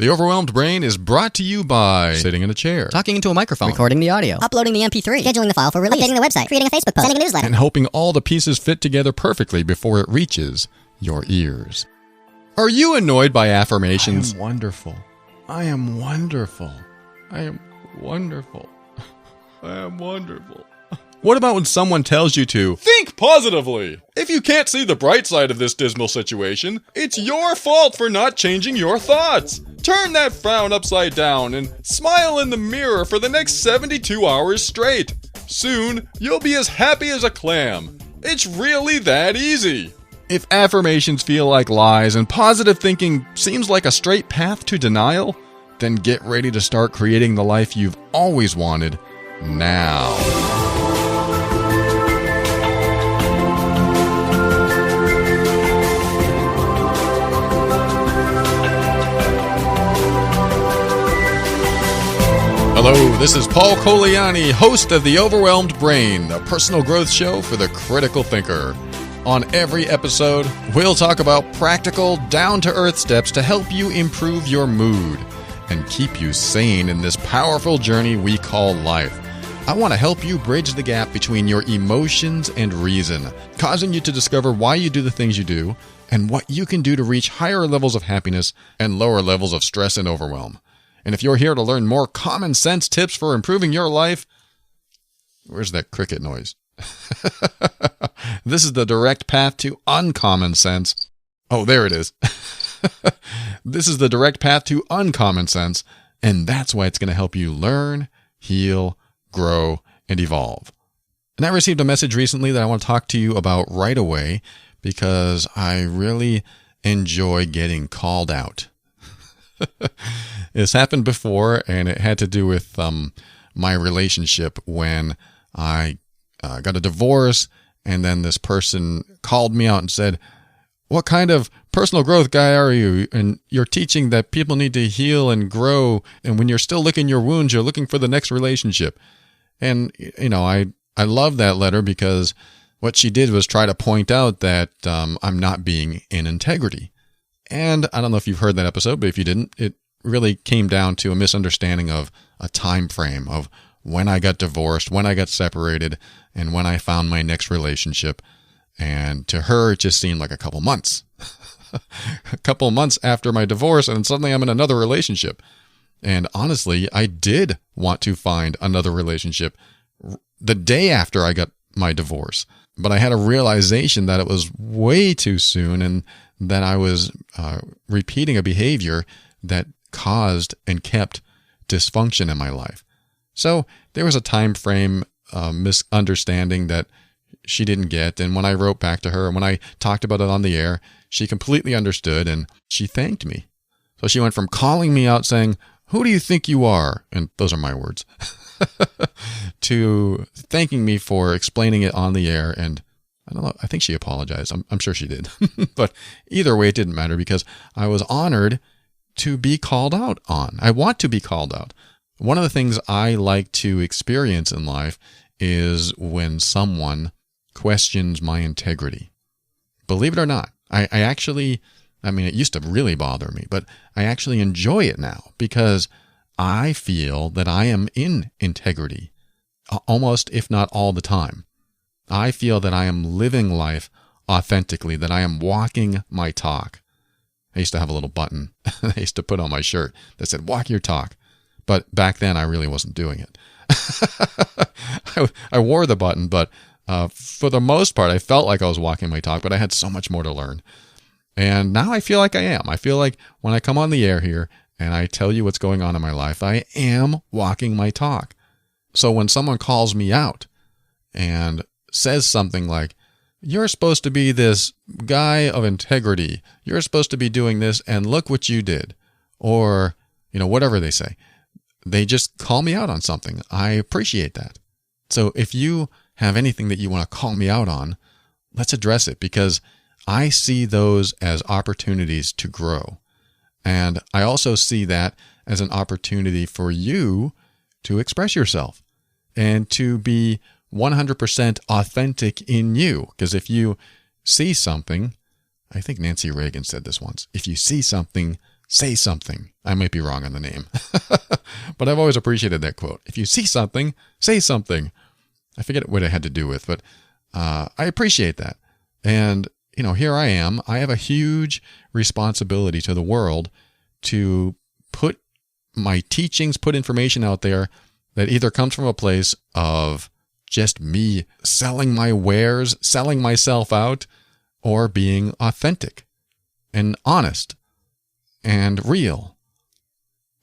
The Overwhelmed Brain is brought to you by sitting in a chair, talking into a microphone, recording the audio, uploading the MP3, scheduling the file for release, updating the website, creating a Facebook post, sending a newsletter, and hoping all the pieces fit together perfectly before it reaches your ears. Are you annoyed by affirmations? I am wonderful. I am wonderful. I am wonderful. I am wonderful. What about when someone tells you to think positively? If you can't see the bright side of this dismal situation, it's your fault for not changing your thoughts. Turn that frown upside down and smile in the mirror for the next 72 hours straight. Soon, you'll be as happy as a clam. It's really that easy. If affirmations feel like lies and positive thinking seems like a straight path to denial, then get ready to start creating the life you've always wanted now. Hello, this is Paul Coliani, host of The Overwhelmed Brain, a personal growth show for the critical thinker. On every episode, we'll talk about practical, down-to-earth steps to help you improve your mood and keep you sane in this powerful journey we call life. I want to help you bridge the gap between your emotions and reason, causing you to discover why you do the things you do and what you can do to reach higher levels of happiness and lower levels of stress and overwhelm. And if you're here to learn more common sense tips for improving your life, where's that cricket noise? This is the direct path to uncommon sense. Oh, there it is. This is the direct path to uncommon sense, and that's why it's going to help you learn, heal, grow, and evolve. And I received a message recently that I want to talk to you about right away because I really enjoy getting called out. It's happened before, and it had to do with my relationship when I got a divorce, and then this person called me out and said, "What kind of personal growth guy are you? And you're teaching that people need to heal and grow, and when you're still licking your wounds, you're looking for the next relationship." And, you know, I love that letter because what she did was try to point out that I'm not being in integrity. And I don't know if you've heard that episode, but if you didn't, it really came down to a misunderstanding of a time frame of when I got divorced, when I got separated, and when I found my next relationship. And to her, it just seemed like a couple months. A couple months after my divorce, and suddenly I'm in another relationship. And honestly, I did want to find another relationship the day after I got my divorce. But I had a realization that it was way too soon and that I was repeating a behavior that caused and kept dysfunction in my life. So there was a time frame misunderstanding that she didn't get. And when I wrote back to her and when I talked about it on the air, she completely understood and she thanked me. So she went from calling me out saying, "Who do you think you are?" And those are my words. To thanking me for explaining it on the air. And I don't know, I think she apologized. I'm sure she did. But either way, it didn't matter because I was honored to be called out on. I want to be called out. One of the things I like to experience in life is when someone questions my integrity. Believe it or not, I mean, it used to really bother me, but I actually enjoy it now because I feel that I am in integrity almost, if not all the time. I feel that I am living life authentically, that I am walking my talk. I used to have a little button I used to put on my shirt that said, "Walk your talk." But back then, I really wasn't doing it. I wore the button, but for the most part, I felt like I was walking my talk, but I had so much more to learn. And now I feel like I am. I feel like when I come on the air here and I tell you what's going on in my life, I am walking my talk. So when someone calls me out and says something like, "You're supposed to be this guy of integrity. You're supposed to be doing this, and look what you did." Or, you know, whatever they say. They just call me out on something. I appreciate that. So if you have anything that you want to call me out on, let's address it because I see those as opportunities to grow. And I also see that as an opportunity for you to express yourself and to be 100% authentic in you. Because if you see something, I think Nancy Reagan said this once, if you see something, say something. I might be wrong on the name, but I've always appreciated that quote. If you see something, say something. I forget what it had to do with, but I appreciate that. And, here I am. I have a huge responsibility to the world to put my teachings, put information out there that either comes from a place of just me selling my wares, selling myself out, or being authentic and honest and real.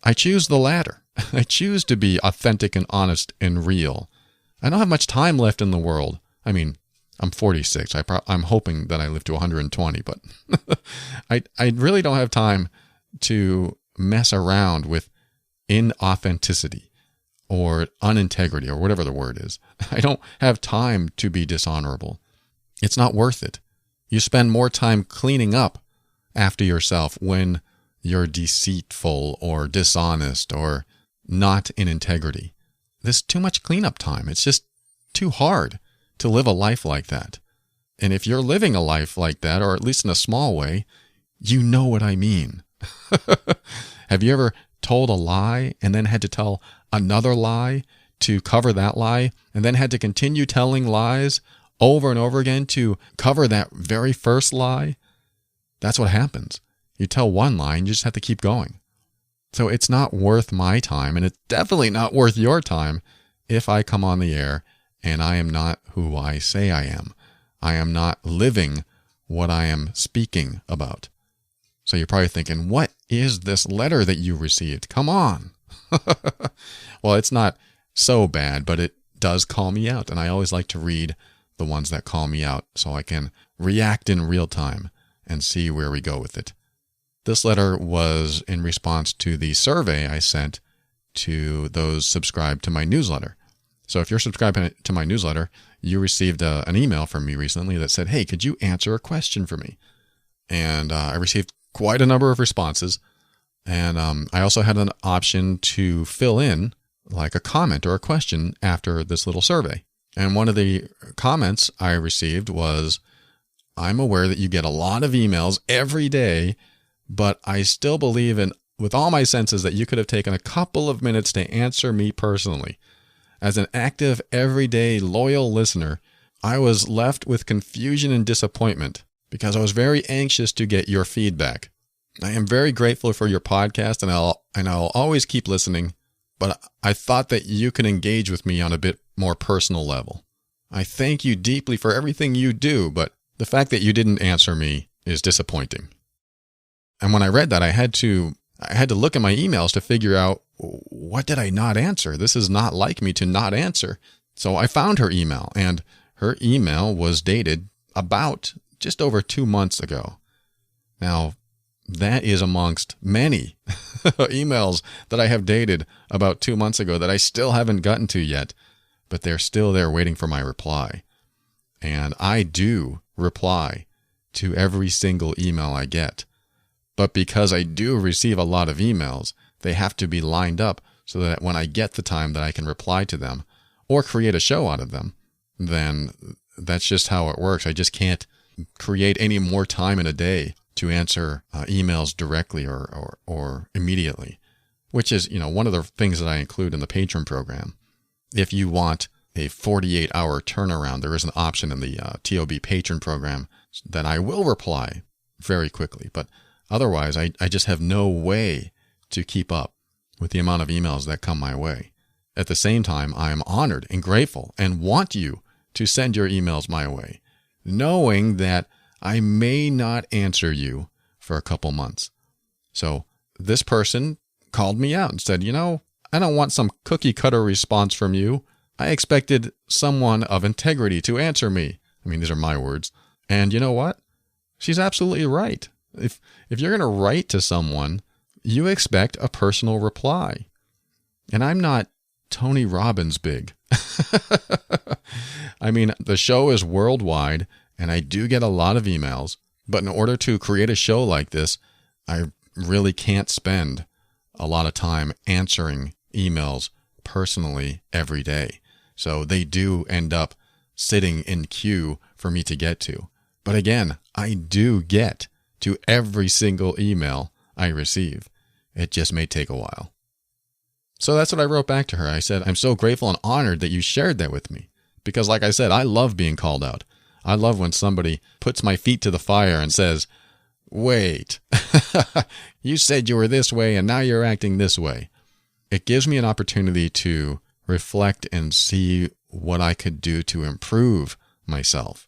I choose the latter. I choose to be authentic and honest and real. I don't have much time left in the world. I mean, I'm 46. I'm hoping that I live to 120, but I really don't have time to mess around with inauthenticity or unintegrity or whatever the word is. I don't have time to be dishonorable. It's not worth it. You spend more time cleaning up after yourself when you're deceitful or dishonest or not in integrity. There's too much cleanup time. It's just too hard to live a life like that. And if you're living a life like that, or at least in a small way, you know what I mean. Have you ever told a lie and then had to tell another lie to cover that lie, and then had to continue telling lies over and over again to cover that very first lie? That's what happens. You tell one lie and you just have to keep going. So it's not worth my time, and it's definitely not worth your time if I come on the air and I am not who I say I am. I am not living what I am speaking about. So you're probably thinking, what is this letter that you received? Come on. Well, it's not so bad, but it does call me out. And I always like to read the ones that call me out so I can react in real time and see where we go with it. This letter was in response to the survey I sent to those subscribed to my newsletter. So if you're subscribing to my newsletter, you received an email from me recently that said, hey, could you answer a question for me? And I received quite a number of responses. And I also had an option to fill in like a comment or a question after this little survey. And one of the comments I received was, I'm aware that you get a lot of emails every day, but I still believe with all my senses that you could have taken a couple of minutes to answer me personally. As an active, everyday, loyal listener, I was left with confusion and disappointment because I was very anxious to get your feedback. I am very grateful for your podcast, and I'll always keep listening, but I thought that you could engage with me on a bit more personal level. I thank you deeply for everything you do, but the fact that you didn't answer me is disappointing. And when I read that, I had to look at my emails to figure out, what did I not answer? This is not like me to not answer. So I found her email, and her email was dated about just over 2 months ago. Now, that is amongst many emails that I have dated about 2 months ago that I still haven't gotten to yet, but they're still there waiting for my reply. And I do reply to every single email I get. But because I do receive a lot of emails, they have to be lined up so that when I get the time that I can reply to them or create a show out of them, then that's just how it works. I just can't create any more time in a day to answer emails directly or immediately, which is, one of the things that I include in the Patreon program. If you want a 48-hour turnaround, there is an option in the TOB Patreon program that I will reply very quickly. But otherwise, I just have no way to keep up with the amount of emails that come my way. At the same time, I am honored and grateful and want you to send your emails my way, knowing that I may not answer you for a couple months. So this person called me out and said, I don't want some cookie cutter response from you. I expected someone of integrity to answer me. I mean, these are my words. And you know what? She's absolutely right. If you're going to write to someone, you expect a personal reply. And I'm not Tony Robbins big. I mean, the show is worldwide, and I do get a lot of emails. But in order to create a show like this, I really can't spend a lot of time answering emails personally every day. So they do end up sitting in queue for me to get to. But again, I do get to every single email I receive. It just may take a while. So that's what I wrote back to her. I said, I'm so grateful and honored that you shared that with me. Because like I said, I love being called out. I love when somebody puts my feet to the fire and says, wait, you said you were this way and now you're acting this way. It gives me an opportunity to reflect and see what I could do to improve myself.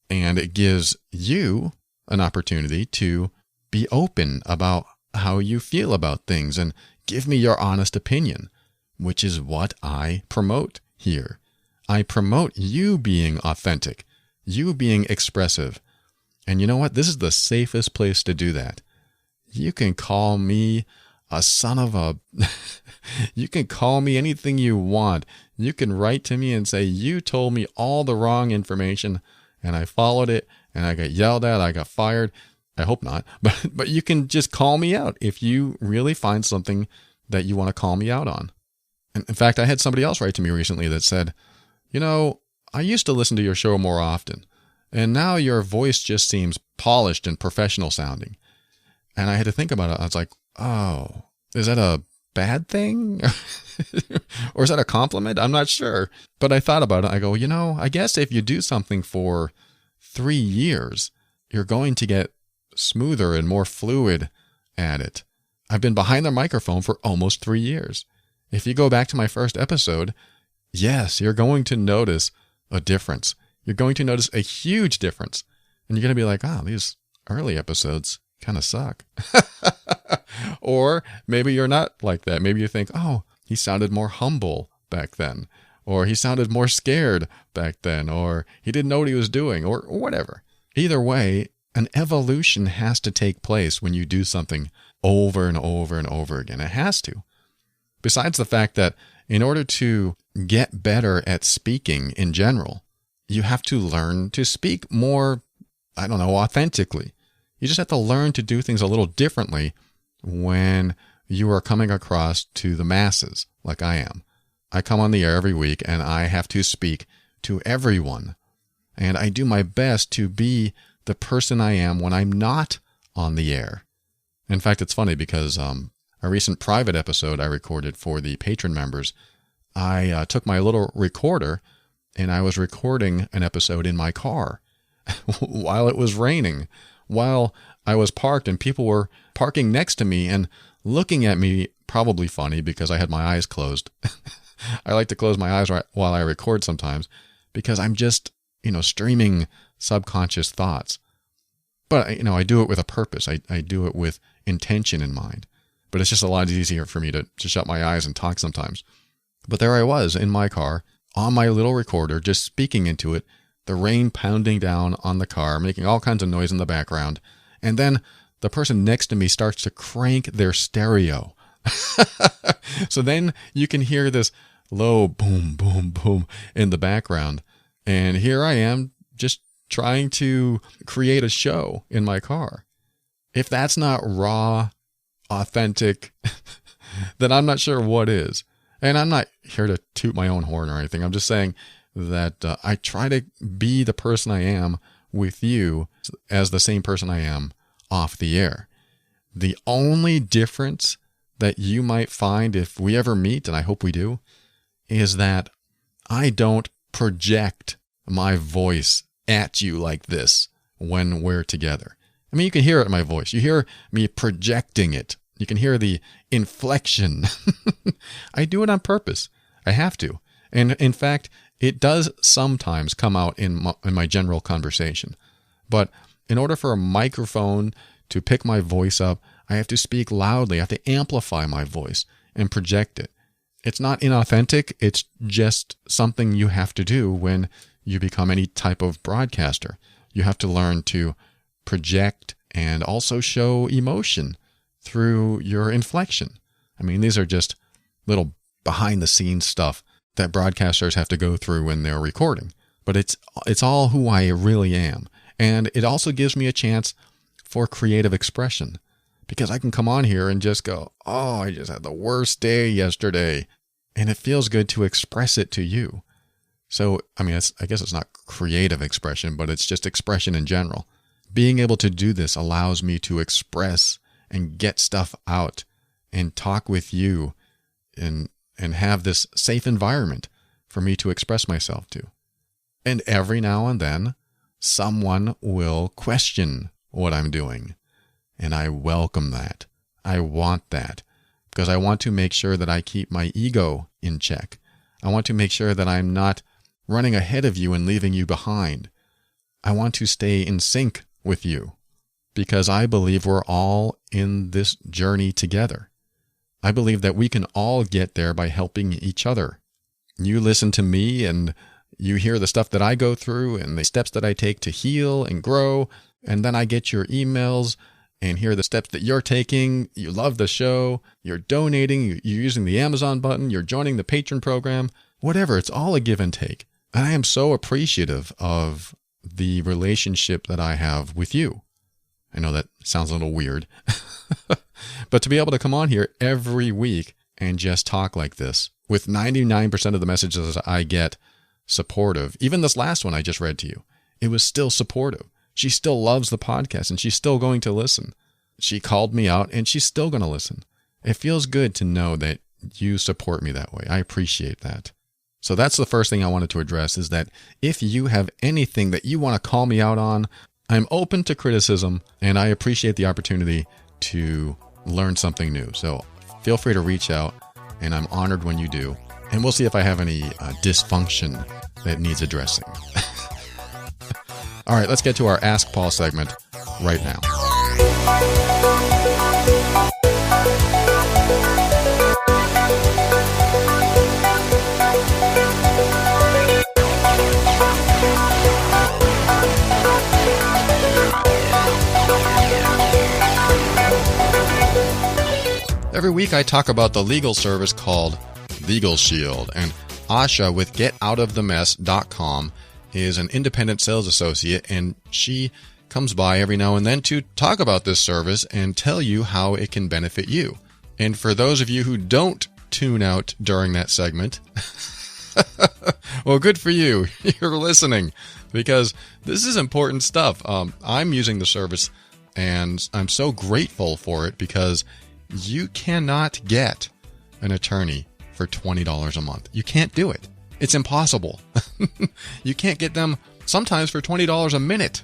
And it gives you an opportunity to be open about how you feel about things and give me your honest opinion, which is what I promote here. I promote you being authentic, you being expressive. And you know what? This is the safest place to do that. You can call me a son of a... You can call me anything you want. You can write to me and say, you told me all the wrong information and I followed it and I got yelled at, I got fired. I hope not. But you can just call me out if you really find something that you want to call me out on. And in fact, I had somebody else write to me recently that said, you know, I used to listen to your show more often, and now your voice just seems polished and professional sounding. And I had to think about it. I was like, oh, is that a bad thing? Or is that a compliment? I'm not sure. But I thought about it. I go, you know, I guess if you do something for 3 years, you're going to get smoother and more fluid at it. I've been behind the microphone for almost 3 years. If you go back to my first episode, yes, you're going to notice a difference. You're going to notice a huge difference. And you're going to be like, oh, these early episodes kind of suck. Or maybe you're not like that. Maybe you think, oh, he sounded more humble back then. Or he sounded more scared back then. Or he didn't know what he was doing. Or whatever. Either way, an evolution has to take place when you do something over and over and over again. It has to. Besides the fact that in order to get better at speaking in general, you have to learn to speak more, authentically. You just have to learn to do things a little differently when you are coming across to the masses, like I am. I come on the air every week and I have to speak to everyone. And I do my best to be the person I am when I'm not on the air. In fact, it's funny because a recent private episode I recorded for the patron members, I took my little recorder and I was recording an episode in my car while it was raining, while I was parked and people were parking next to me and looking at me, probably funny because I had my eyes closed. I like to close my eyes while I record sometimes because I'm just, streaming subconscious thoughts. But, I do it with a purpose. I do it with intention in mind. But it's just a lot easier for me to shut my eyes and talk sometimes. But there I was in my car, on my little recorder, just speaking into it, the rain pounding down on the car, making all kinds of noise in the background. And then the person next to me starts to crank their stereo. So then you can hear this low boom, boom, boom in the background. And here I am just trying to create a show in my car. If that's not raw, authentic, then I'm not sure what is. And I'm not here to toot my own horn or anything. I'm just saying that I try to be the person I am with you as the same person I am off the air. The only difference that you might find if we ever meet, and I hope we do, is that I don't project my voice at you like this when we're together. I mean, you can hear it in my voice. You hear me projecting it. You can hear the inflection. I do it on purpose. I have to. And in fact, it does sometimes come out in my general conversation. But in order for a microphone to pick my voice up, I have to speak loudly. I have to amplify my voice and project it. It's not inauthentic. It's just something you have to do when you become any type of broadcaster. You have to learn to project and also show emotion through your inflection. I mean, these are just little behind the scenes stuff that broadcasters have to go through when they're recording. But it's all who I really am. And it also gives me a chance for creative expression. Because I can come on here and just go, oh, I just had the worst day yesterday. And it feels good to express it to you. So, I mean, I guess it's not creative expression, but it's just expression in general. Being able to do this allows me to express and get stuff out and talk with you and have this safe environment for me to express myself to. And every now and then, someone will question what I'm doing. And I welcome that. I want that because I want to make sure that I keep my ego in check. I want to make sure that I'm not running ahead of you and leaving you behind. I want to stay in sync with you because I believe we're all in this journey together. I believe that we can all get there by helping each other. You listen to me and you hear the stuff that I go through and the steps that I take to heal and grow. And then I get your emails and hear the steps that you're taking. You love the show. You're donating. You're using the Amazon button. You're joining the Patreon program. Whatever. It's all a give and take. And I am so appreciative of the relationship that I have with you. I know that sounds a little weird. But to be able to come on here every week and just talk like this, with 99% of the messages I get supportive, even this last one I just read to you, it was still supportive. She still loves the podcast and she's still going to listen. She called me out and she's still going to listen. It feels good to know that you support me that way. I appreciate that. So that's the first thing I wanted to address, is that if you have anything that you want to call me out on, I'm open to criticism and I appreciate the opportunity to learn something new. So feel free to reach out and I'm honored when you do. And we'll see if I have any dysfunction that needs addressing. All right, let's get to our Ask Paul segment right now. Every week I talk about the legal service called Legal Shield, and Asha with GetOutOfTheMess.com is an independent sales associate, and she comes by every now and then to talk about this service and tell you how it can benefit you. And for those of you who don't tune out during that segment, well, good for you. You're listening, because this is important stuff. I'm using the service, and I'm so grateful for it, because you cannot get an attorney for $20 a month. You can't do it. It's impossible. You can't get them sometimes for $20 a minute.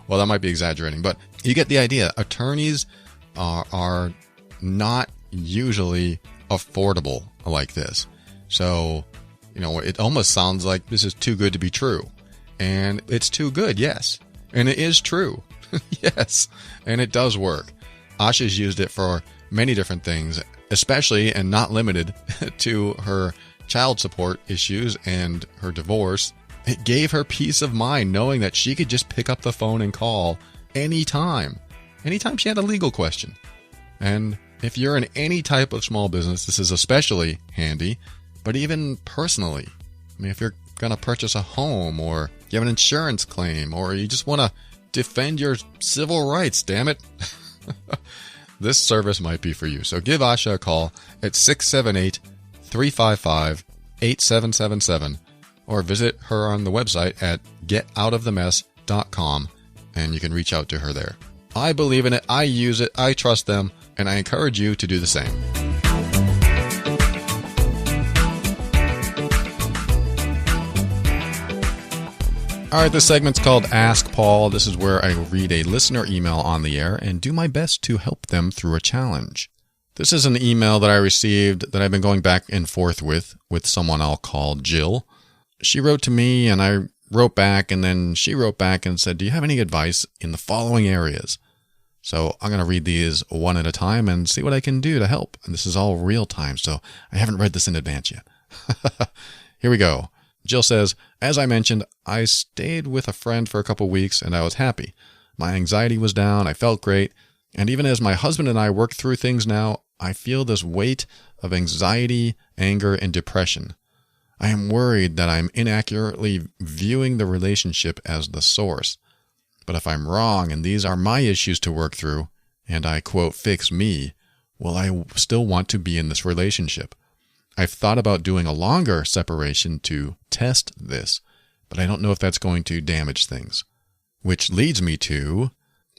Well, that might be exaggerating, but you get the idea. Attorneys are not usually affordable like this. So, it almost sounds like this is too good to be true. And it's too good, yes. And it is true. Yes. And it does work. Asha's used it for many different things, especially and not limited to her child support issues and her divorce. It gave her peace of mind knowing that she could just pick up the phone and call anytime she had a legal question. And if you're in any type of small business, this is especially handy, but even personally. I mean, if you're going to purchase a home, or you have an insurance claim, or you just want to defend your civil rights, damn it. This service might be for you. So give Asha a call at 678-355-8777 or visit her on the website at getoutofthemess.com, and you can reach out to her there. I believe in it. I use it. I trust them, and I encourage you to do the same. All right, this segment's called Ask Paul. This is where I read a listener email on the air and do my best to help them through a challenge. This is an email that I received that I've been going back and forth with someone I'll call Jill. She wrote to me and I wrote back, and then she wrote back and said, do you have any advice in the following areas? So I'm going to read these one at a time and see what I can do to help. And this is all real time, so I haven't read this in advance yet. Here we go. Jill says, as I mentioned, I stayed with a friend for a couple weeks and I was happy. My anxiety was down, I felt great, and even as my husband and I work through things now, I feel this weight of anxiety, anger, and depression. I am worried that I'm inaccurately viewing the relationship as the source. But if I'm wrong and these are my issues to work through, and I, quote, fix me, will I still want to be in this relationship? I've thought about doing a longer separation to test this, but I don't know if that's going to damage things. Which leads me to,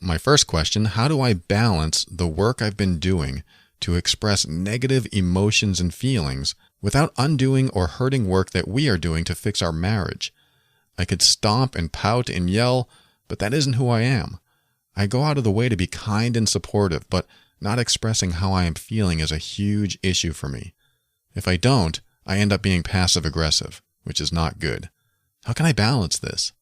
my first question, how do I balance the work I've been doing to express negative emotions and feelings without undoing or hurting work that we are doing to fix our marriage? I could stomp and pout and yell, but that isn't who I am. I go out of the way to be kind and supportive, but not expressing how I am feeling is a huge issue for me. If I don't, I end up being passive-aggressive, which is not good. How can I balance this?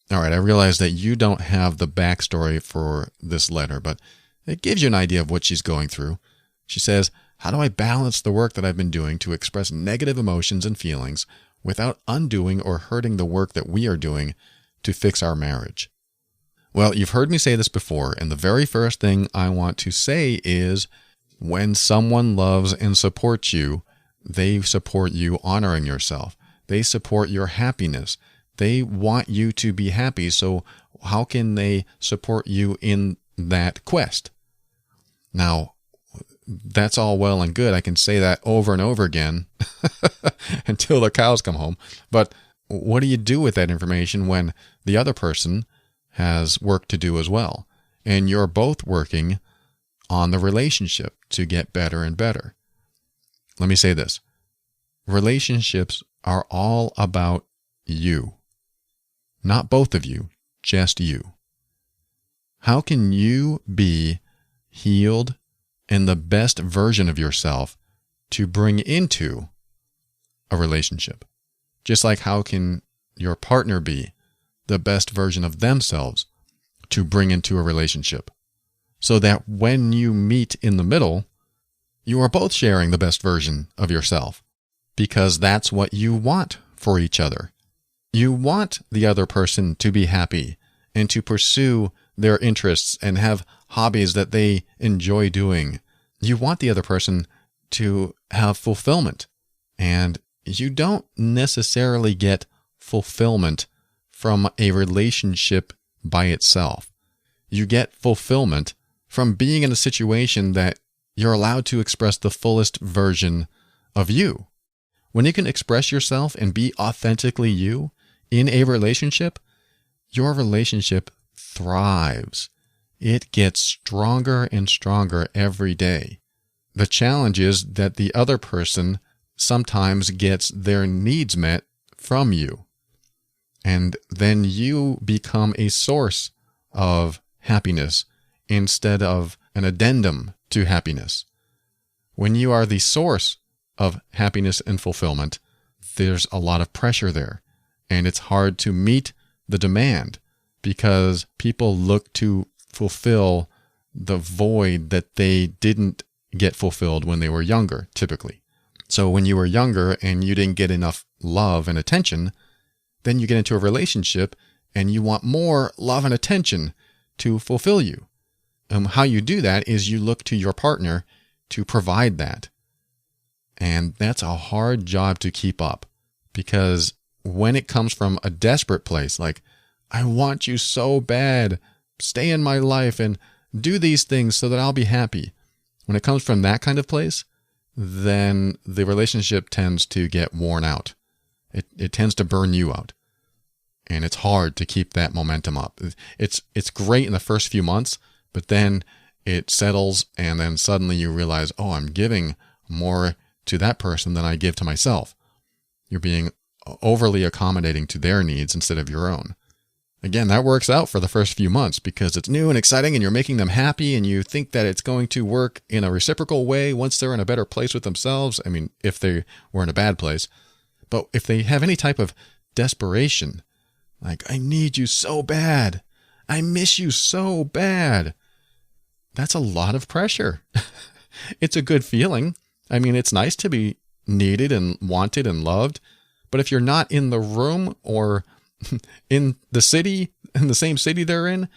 All right, I realize that you don't have the backstory for this letter, but it gives you an idea of what she's going through. She says, how do I balance the work that I've been doing to express negative emotions and feelings without undoing or hurting the work that we are doing to fix our marriage? Well, you've heard me say this before, and the very first thing I want to say is when someone loves and supports you, they support you honoring yourself. They support your happiness. They want you to be happy, so how can they support you in that quest? Now, that's all well and good. I can say that over and over again until the cows come home. But what do you do with that information when the other person has work to do as well, and you're both working on the relationship to get better and better? Let me say this. Relationships are all about you. Not both of you, just you. How can you be healed and the best version of yourself to bring into a relationship? Just like how can your partner be the best version of themselves to bring into a relationship? So that when you meet in the middle, you are both sharing the best version of yourself, because that's what you want for each other. You want the other person to be happy and to pursue their interests and have hobbies that they enjoy doing. You want the other person to have fulfillment. And you don't necessarily get fulfillment from a relationship by itself. You get fulfillment from being in a situation that you're allowed to express the fullest version of you. When you can express yourself and be authentically you in a relationship, your relationship thrives. It gets stronger and stronger every day. The challenge is that the other person sometimes gets their needs met from you. And then you become a source of happiness instead of an addendum to happiness. When you are the source of happiness and fulfillment, there's a lot of pressure there. And it's hard to meet the demand because people look to fulfill the void that they didn't get fulfilled when they were younger, typically. So when you were younger and you didn't get enough love and attention, then you get into a relationship and you want more love and attention to fulfill you. How you do that is you look to your partner to provide that. And that's a hard job to keep up, because when it comes from a desperate place, like, I want you so bad, stay in my life and do these things so that I'll be happy. When it comes from that kind of place, then the relationship tends to get worn out. It tends to burn you out. And it's hard to keep that momentum up. It's great in the first few months, but then it settles and then suddenly you realize, oh, I'm giving more to that person than I give to myself. You're being overly accommodating to their needs instead of your own. Again, that works out for the first few months because it's new and exciting and you're making them happy and you think that it's going to work in a reciprocal way once they're in a better place with themselves. I mean, if they were in a bad place. But if they have any type of desperation, like, I need you so bad, I miss you so bad, that's a lot of pressure. It's a good feeling. I mean, it's nice to be needed and wanted and loved. But if you're not in the room or in the city, in the same city they're in,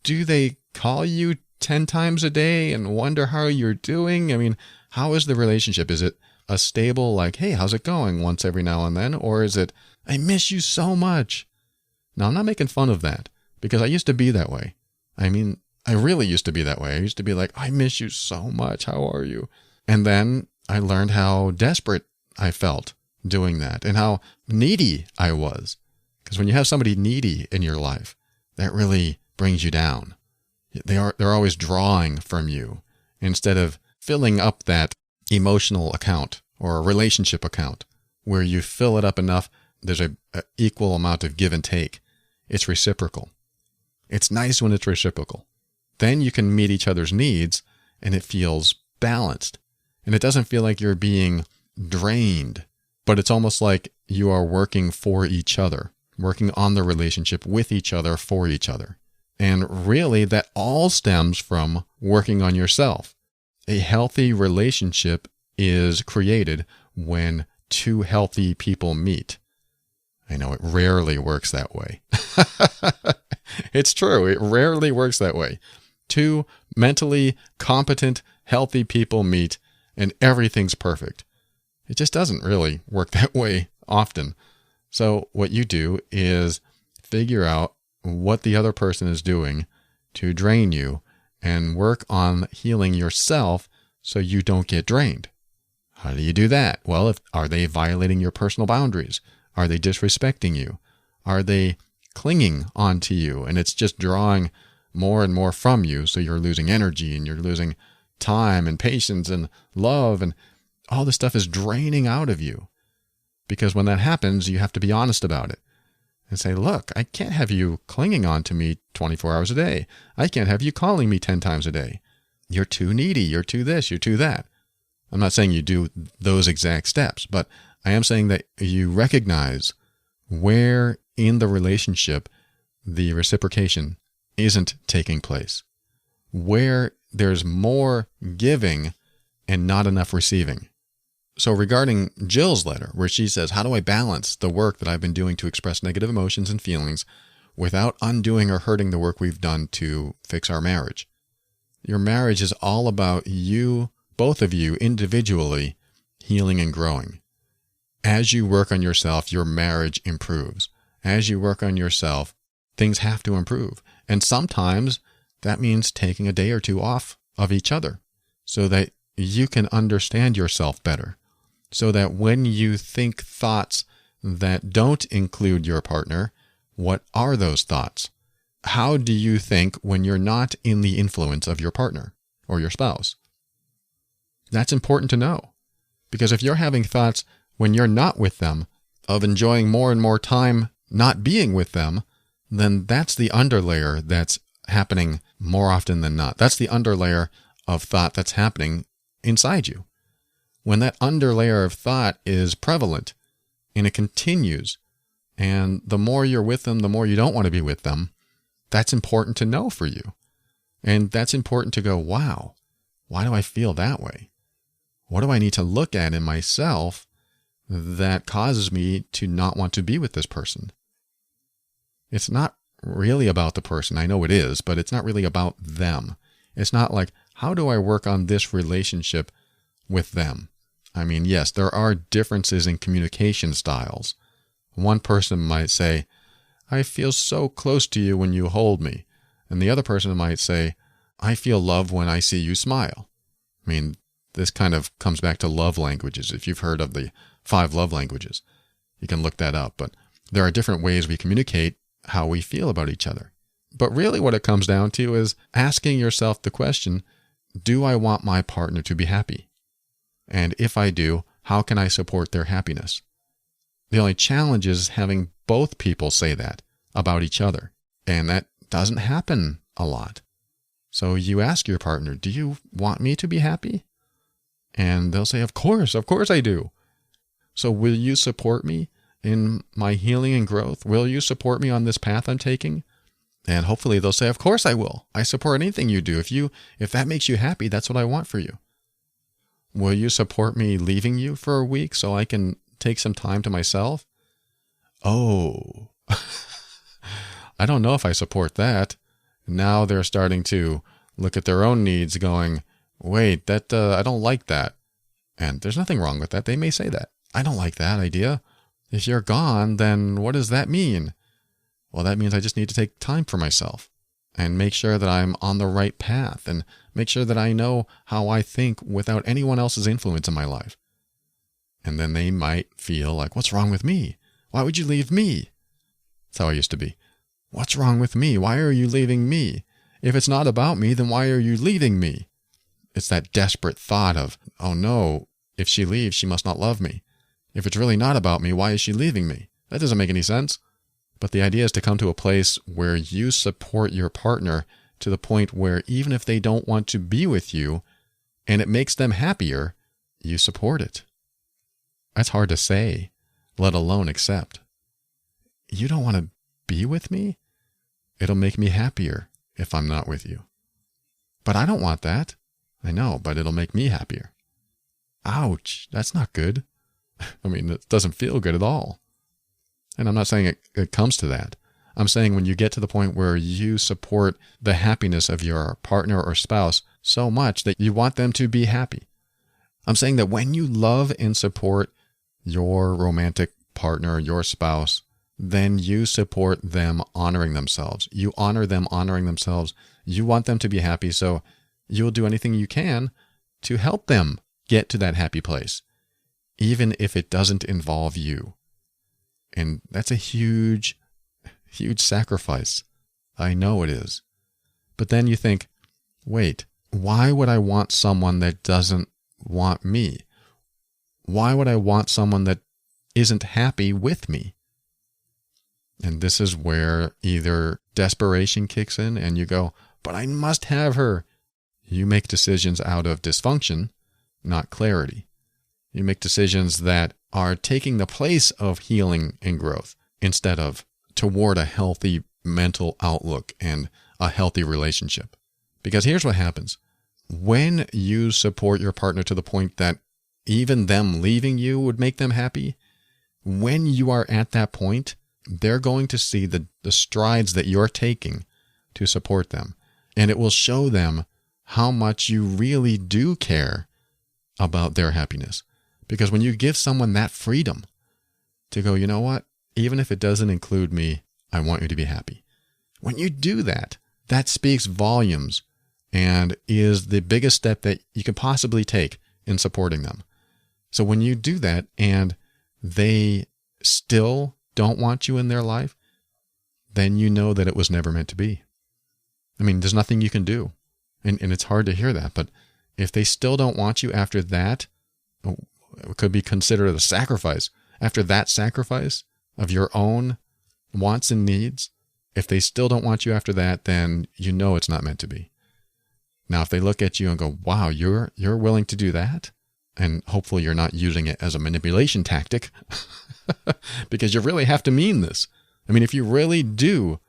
do they call you 10 times a day and wonder how you're doing? I mean, how is the relationship? Is it a stable, like, hey, how's it going once every now and then? Or is it, I miss you so much? Now, I'm not making fun of that because I used to be that way. I mean, I really used to be that way. I used to be like, I miss you so much. How are you? And then I learned how desperate I felt doing that and how needy I was. Because when you have somebody needy in your life, that really brings you down. They're always drawing from you instead of filling up that emotional account or a relationship account where you fill it up enough. There's a equal amount of give and take. It's reciprocal. It's nice when it's reciprocal. Then you can meet each other's needs and it feels balanced. And it doesn't feel like you're being drained, but it's almost like you are working for each other, working on the relationship with each other for each other. And really, that all stems from working on yourself. A healthy relationship is created when two healthy people meet. I know it rarely works that way. It's true. It rarely works that way. Two mentally competent, healthy people meet and everything's perfect. It just doesn't really work that way often. So what you do is figure out what the other person is doing to drain you and work on healing yourself so you don't get drained. How do you do that? Well, are they violating your personal boundaries? Are they disrespecting you? Are they clinging onto you and it's just drawing more and more from you, so you're losing energy and you're losing time and patience and love, and all this stuff is draining out of you? Because when that happens, you have to be honest about it and say, look, I can't have you clinging on to me 24 hours a day. I can't have you calling me 10 times a day. You're too needy. You're too this. You're too that. I'm not saying you do those exact steps, but I am saying that you recognize where in the relationship the reciprocation isn't taking place, where there's more giving and not enough receiving. So regarding Jill's letter, where she says, how do I balance the work that I've been doing to express negative emotions and feelings without undoing or hurting the work we've done to fix our marriage? Your marriage is all about you, both of you individually, healing and growing. As you work on yourself, your marriage improves. As you work on yourself, things have to improve. And sometimes that means taking a day or two off of each other so that you can understand yourself better. So that when you think thoughts that don't include your partner, what are those thoughts? How do you think when you're not in the influence of your partner or your spouse? That's important to know. Because if you're having thoughts when you're not with them of enjoying more and more time not being with them, then that's the underlayer that's happening more often than not. That's the underlayer of thought that's happening inside you. When that underlayer of thought is prevalent and it continues, and the more you're with them, the more you don't want to be with them, that's important to know for you. And that's important to go, wow, why do I feel that way? What do I need to look at in myself that causes me to not want to be with this person? It's not really about the person. I know it is, but it's not really about them. It's not like, how do I work on this relationship with them? I mean, yes, there are differences in communication styles. One person might say, I feel so close to you when you hold me. And the other person might say, I feel love when I see you smile. I mean, this kind of comes back to love languages. If you've heard of the 5 love languages, you can look that up. But there are different ways we communicate how we feel about each other. But really what it comes down to is asking yourself the question, do I want my partner to be happy? And if I do, how can I support their happiness? The only challenge is having both people say that about each other. And that doesn't happen a lot. So you ask your partner, do you want me to be happy? And they'll say, of course I do. So will you support me in my healing and growth? Will you support me on this path I'm taking? And hopefully they'll say, of course I will. I support anything you do. If that makes you happy, that's what I want for you. Will you support me leaving you for a week so I can take some time to myself? Oh, I don't know if I support that. Now they're starting to look at their own needs going, wait, I don't like that. And there's nothing wrong with that. They may say that. I don't like that idea. If you're gone, then what does that mean? Well, that means I just need to take time for myself and make sure that I'm on the right path and make sure that I know how I think without anyone else's influence in my life. And then they might feel like, what's wrong with me? Why would you leave me? That's how I used to be. What's wrong with me? Why are you leaving me? If it's not about me, then why are you leaving me? It's that desperate thought of, oh no, if she leaves, she must not love me. If it's really not about me, why is she leaving me? That doesn't make any sense. But the idea is to come to a place where you support your partner to the point where even if they don't want to be with you and it makes them happier, you support it. That's hard to say, let alone accept. You don't want to be with me? It'll make me happier if I'm not with you. But I don't want that. I know, but it'll make me happier. Ouch, that's not good. I mean, it doesn't feel good at all. And I'm not saying it comes to that. I'm saying when you get to the point where you support the happiness of your partner or spouse so much that you want them to be happy. I'm saying that when you love and support your romantic partner, your spouse, then you support them honoring themselves. You honor them honoring themselves. You want them to be happy, so you'll do anything you can to help them get to that happy place, even if it doesn't involve you. And that's a huge, huge sacrifice. I know it is. But then you think, wait, why would I want someone that doesn't want me? Why would I want someone that isn't happy with me? And this is where either desperation kicks in and you go, but I must have her. You make decisions out of dysfunction, not clarity. You make decisions that are taking the place of healing and growth instead of toward a healthy mental outlook and a healthy relationship. Because here's what happens. When you support your partner to the point that even them leaving you would make them happy, when you are at that point, they're going to see the strides that you're taking to support them. And it will show them how much you really do care about their happiness. Because when you give someone that freedom to go, you know what, even if it doesn't include me, I want you to be happy. When you do that, that speaks volumes and is the biggest step that you can possibly take in supporting them. So when you do that and they still don't want you in their life, then you know that it was never meant to be. I mean, there's nothing you can do. And it's hard to hear that, but if they still don't want you after that, it could be considered a sacrifice. After that sacrifice of your own wants and needs, if they still don't want you after that, then you know it's not meant to be. Now, if they look at you and go, wow, you're willing to do that, and hopefully you're not using it as a manipulation tactic, because you really have to mean this. I mean, if you really do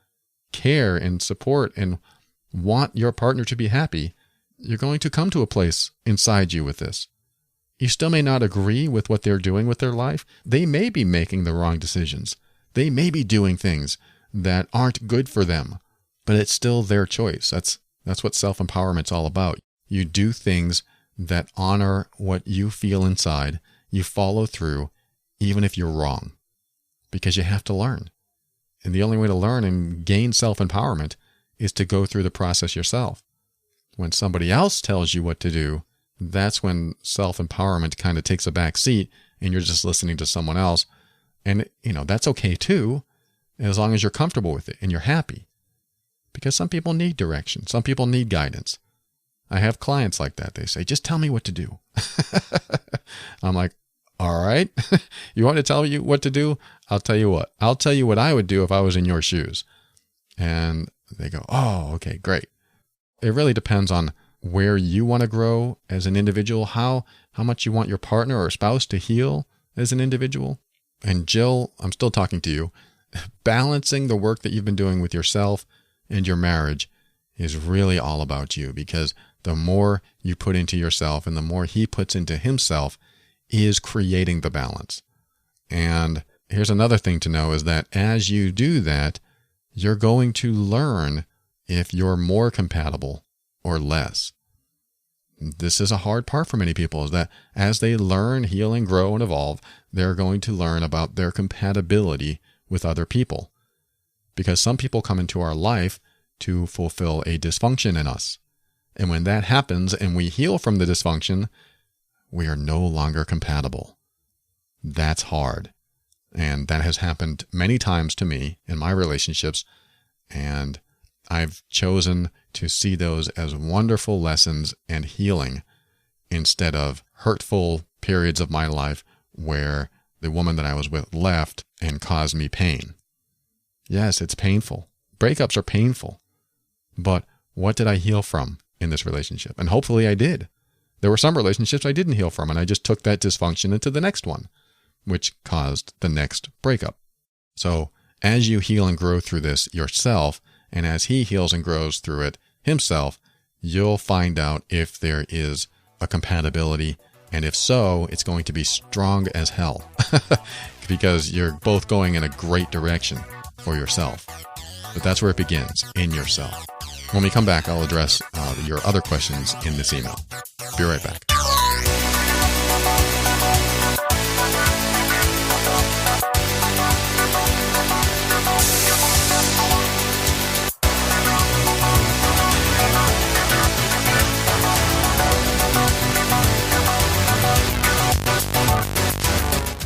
care and support and want your partner to be happy, you're going to come to a place inside you with this. You still may not agree with what they're doing with their life. They may be making the wrong decisions. They may be doing things that aren't good for them, but it's still their choice. That's what self-empowerment's all about. You do things that honor what you feel inside. You follow through, even if you're wrong, because you have to learn. And the only way to learn and gain self-empowerment is to go through the process yourself. When somebody else tells you what to do, that's when self-empowerment kind of takes a back seat and you're just listening to someone else. And, that's okay too, as long as you're comfortable with it and you're happy. Because some people need direction. Some people need guidance. I have clients like that. They say, just tell me what to do. I'm like, all right, you want to tell you what to do? I'll tell you what. I'll tell you what I would do if I was in your shoes. And they go, oh, okay, great. It really depends on where you want to grow as an individual, how much you want your partner or spouse to heal as an individual. And Jill, I'm still talking to you. Balancing the work that you've been doing with yourself and your marriage is really all about you, because the more you put into yourself and the more he puts into himself is creating the balance. And here's another thing to know is that as you do that, you're going to learn if you're more compatible or less. This is a hard part for many people, is that as they learn, heal, and grow and evolve, they're going to learn about their compatibility with other people. Because some people come into our life to fulfill a dysfunction in us. And when that happens and we heal from the dysfunction, we are no longer compatible. That's hard. And that has happened many times to me in my relationships. And I've chosen to see those as wonderful lessons and healing instead of hurtful periods of my life where the woman that I was with left and caused me pain. Yes, it's painful. Breakups are painful. But what did I heal from in this relationship? And hopefully I did. There were some relationships I didn't heal from, and I just took that dysfunction into the next one, which caused the next breakup. So as you heal and grow through this yourself, and as he heals and grows through it himself, you'll find out if there is a compatibility. And if so, it's going to be strong as hell because you're both going in a great direction for yourself. But that's where it begins, in yourself. When we come back, I'll address your other questions in this email. Be right back.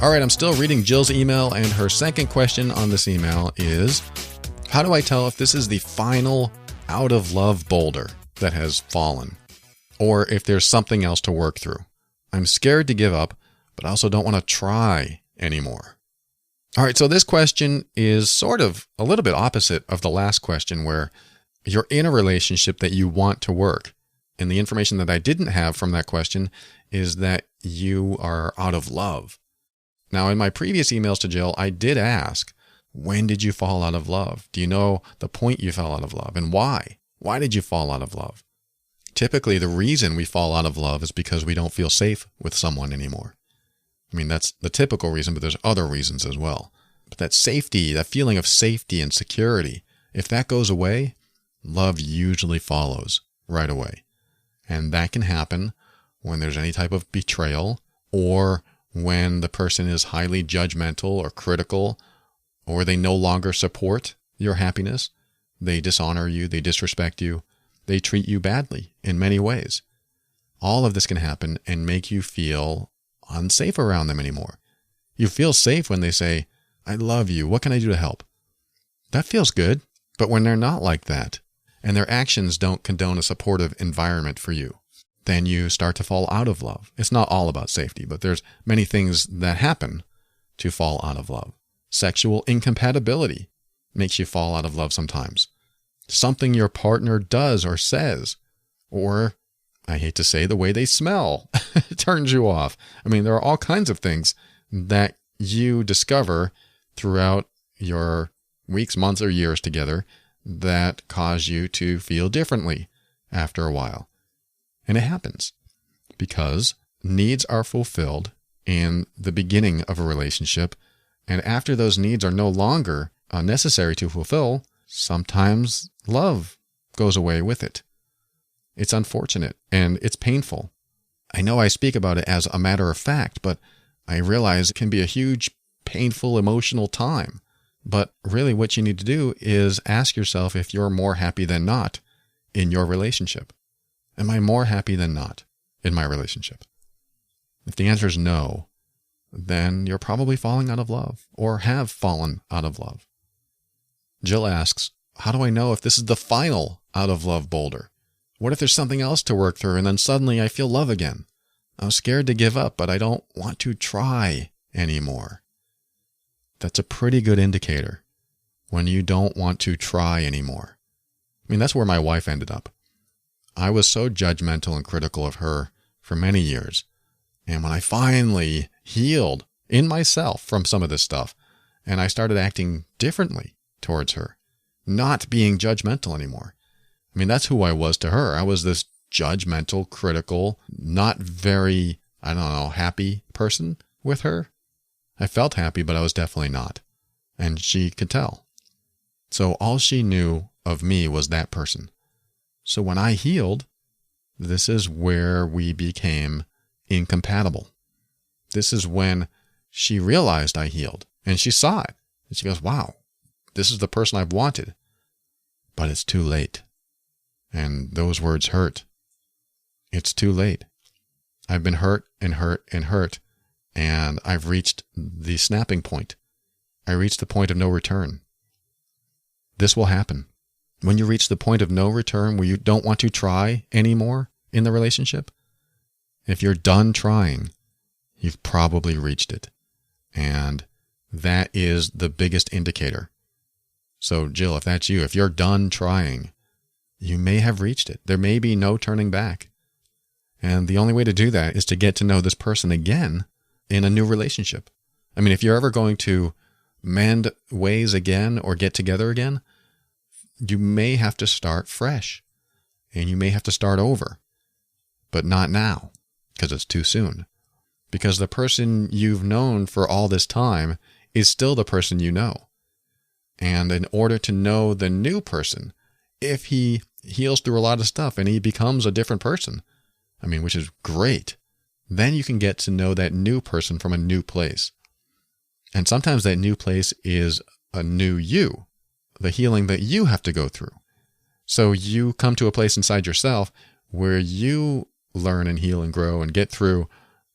All right, I'm still reading Jill's email, and her second question on this email is, how do I tell if this is the final out of love boulder that has fallen, or if there's something else to work through? I'm scared to give up, but I also don't want to try anymore. All right, so this question is sort of a little bit opposite of the last question, where you're in a relationship that you want to work. And the information that I didn't have from that question is that you are out of love. Now, in my previous emails to Jill, I did ask, when did you fall out of love? Do you know the point you fell out of love, and why? Why did you fall out of love? Typically, the reason we fall out of love is because we don't feel safe with someone anymore. I mean, that's the typical reason, but there's other reasons as well. But that safety, that feeling of safety and security, if that goes away, love usually follows right away. And that can happen when there's any type of betrayal, or when the person is highly judgmental or critical, or they no longer support your happiness. They dishonor you, they disrespect you, they treat you badly in many ways. All of this can happen and make you feel unsafe around them anymore. You feel safe when they say, I love you, what can I do to help? That feels good, but when they're not like that, and their actions don't condone a supportive environment for you, then you start to fall out of love. It's not all about safety, but there's many things that happen to fall out of love. Sexual incompatibility makes you fall out of love sometimes. Something your partner does or says, or I hate to say, the way they smell turns you off. I mean, there are all kinds of things that you discover throughout your weeks, months, or years together that cause you to feel differently after a while. And it happens because needs are fulfilled in the beginning of a relationship, and after those needs are no longer necessary to fulfill, sometimes love goes away with it. It's unfortunate and it's painful. I know I speak about it as a matter of fact, but I realize it can be a huge, painful, emotional time. But really what you need to do is ask yourself if you're more happy than not in your relationship. Am I more happy than not in my relationship? If the answer is no, then you're probably falling out of love or have fallen out of love. Jill asks, how do I know if this is the final out of love boulder? What if there's something else to work through and then suddenly I feel love again? I'm scared to give up, but I don't want to try anymore. That's a pretty good indicator when you don't want to try anymore. I mean, that's where my wife ended up. I was so judgmental and critical of her for many years. And when I finally healed in myself from some of this stuff, and I started acting differently towards her, not being judgmental anymore. I mean, that's who I was to her. I was this judgmental, critical, not very, happy person with her. I felt happy, but I was definitely not. And she could tell. So all she knew of me was that person. So when I healed, this is where we became incompatible. This is when she realized I healed and she saw it. And she goes, wow, this is the person I've wanted. But it's too late. And those words hurt. It's too late. I've been hurt and hurt and hurt. And I've reached the snapping point. I reached the point of no return. This will happen. When you reach the point of no return where you don't want to try anymore in the relationship, if you're done trying, you've probably reached it. And that is the biggest indicator. So Jill, if that's you, if you're done trying, you may have reached it. There may be no turning back. And the only way to do that is to get to know this person again in a new relationship. I mean, if you're ever going to mend ways again or get together again, you may have to start fresh and you may have to start over, but not now because it's too soon. Because the person you've known for all this time is still the person you know. And in order to know the new person, if he heals through a lot of stuff and he becomes a different person, I mean, which is great, then you can get to know that new person from a new place. And sometimes that new place is a new you, the healing that you have to go through. So you come to a place inside yourself where you learn and heal and grow and get through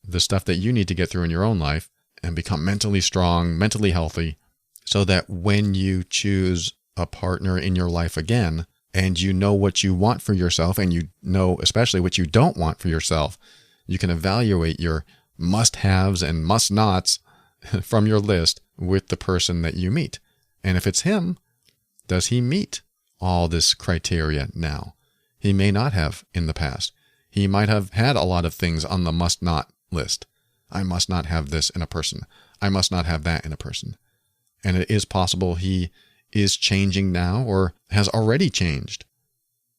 the stuff that you need to get through in your own life and become mentally strong, mentally healthy, so that when you choose a partner in your life again, and you know what you want for yourself, and you know especially what you don't want for yourself, you can evaluate your must-haves and must-nots from your list with the person that you meet. And if it's him, does he meet all this criteria now? He may not have in the past. He might have had a lot of things on the must-not list. I must not have this in a person. I must not have that in a person. And it is possible he is changing now or has already changed.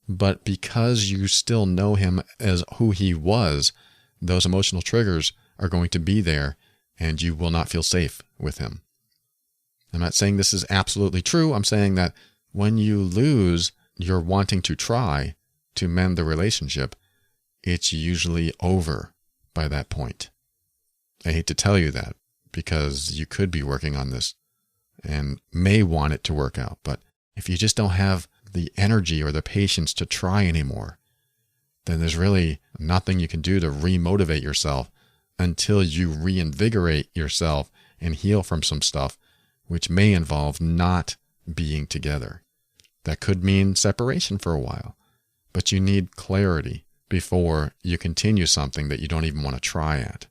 But because you still know him as who he was, those emotional triggers are going to be there and you will not feel safe with him. I'm not saying this is absolutely true. I'm saying that when you lose your wanting to try to mend the relationship, it's usually over by that point. I hate to tell you that because you could be working on this and may want it to work out. But if you just don't have the energy or the patience to try anymore, then there's really nothing you can do to remotivate yourself until you reinvigorate yourself and heal from some stuff, which may involve not being together. That could mean separation for a while, but you need clarity before you continue something that you don't even want to try at.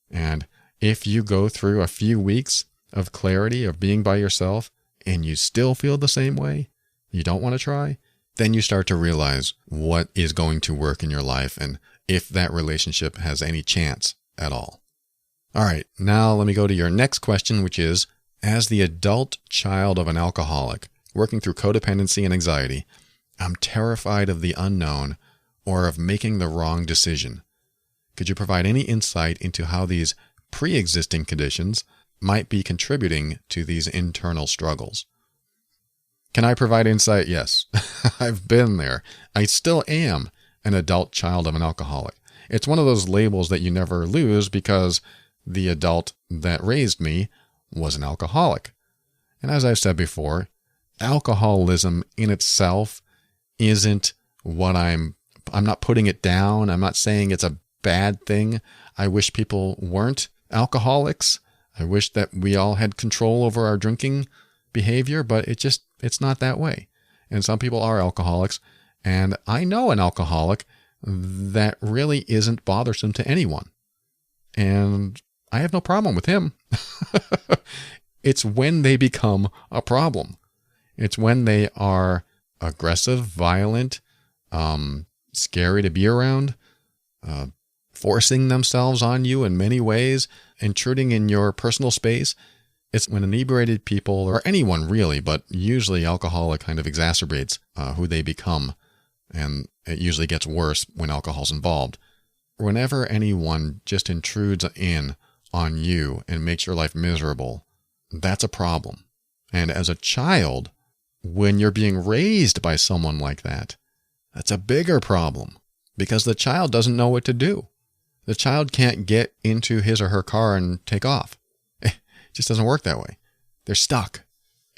And if you go through a few weeks of clarity of being by yourself and you still feel the same way, you don't want to try, then you start to realize what is going to work in your life and if that relationship has any chance at all. All right, now let me go to your next question, which is, as the adult child of an alcoholic working through codependency and anxiety, I'm terrified of the unknown or of making the wrong decision. Could you provide any insight into how these pre-existing conditions might be contributing to these internal struggles? Can I provide insight? Yes. I've been there. I still am an adult child of an alcoholic. It's one of those labels that you never lose because the adult that raised me was an alcoholic. And as I've said before, alcoholism in itself isn't what I'm not putting it down. I'm not saying it's a bad thing. I wish people weren't alcoholics. I wish that we all had control over our drinking behavior, but it's not that way. And some people are alcoholics. And I know an alcoholic that really isn't bothersome to anyone. And I have no problem with him. It's when they become a problem. It's when they are aggressive, violent, scary to be around, forcing themselves on you in many ways, intruding in your personal space. It's when inebriated people, or anyone really, but usually alcohol kind of exacerbates who they become. And it usually gets worse when alcohol's involved. Whenever anyone just intrudes in on you and makes your life miserable, that's a problem. And as a child, when you're being raised by someone like that, that's a bigger problem because the child doesn't know what to do. The child can't get into his or her car and take off. It just doesn't work that way. They're stuck.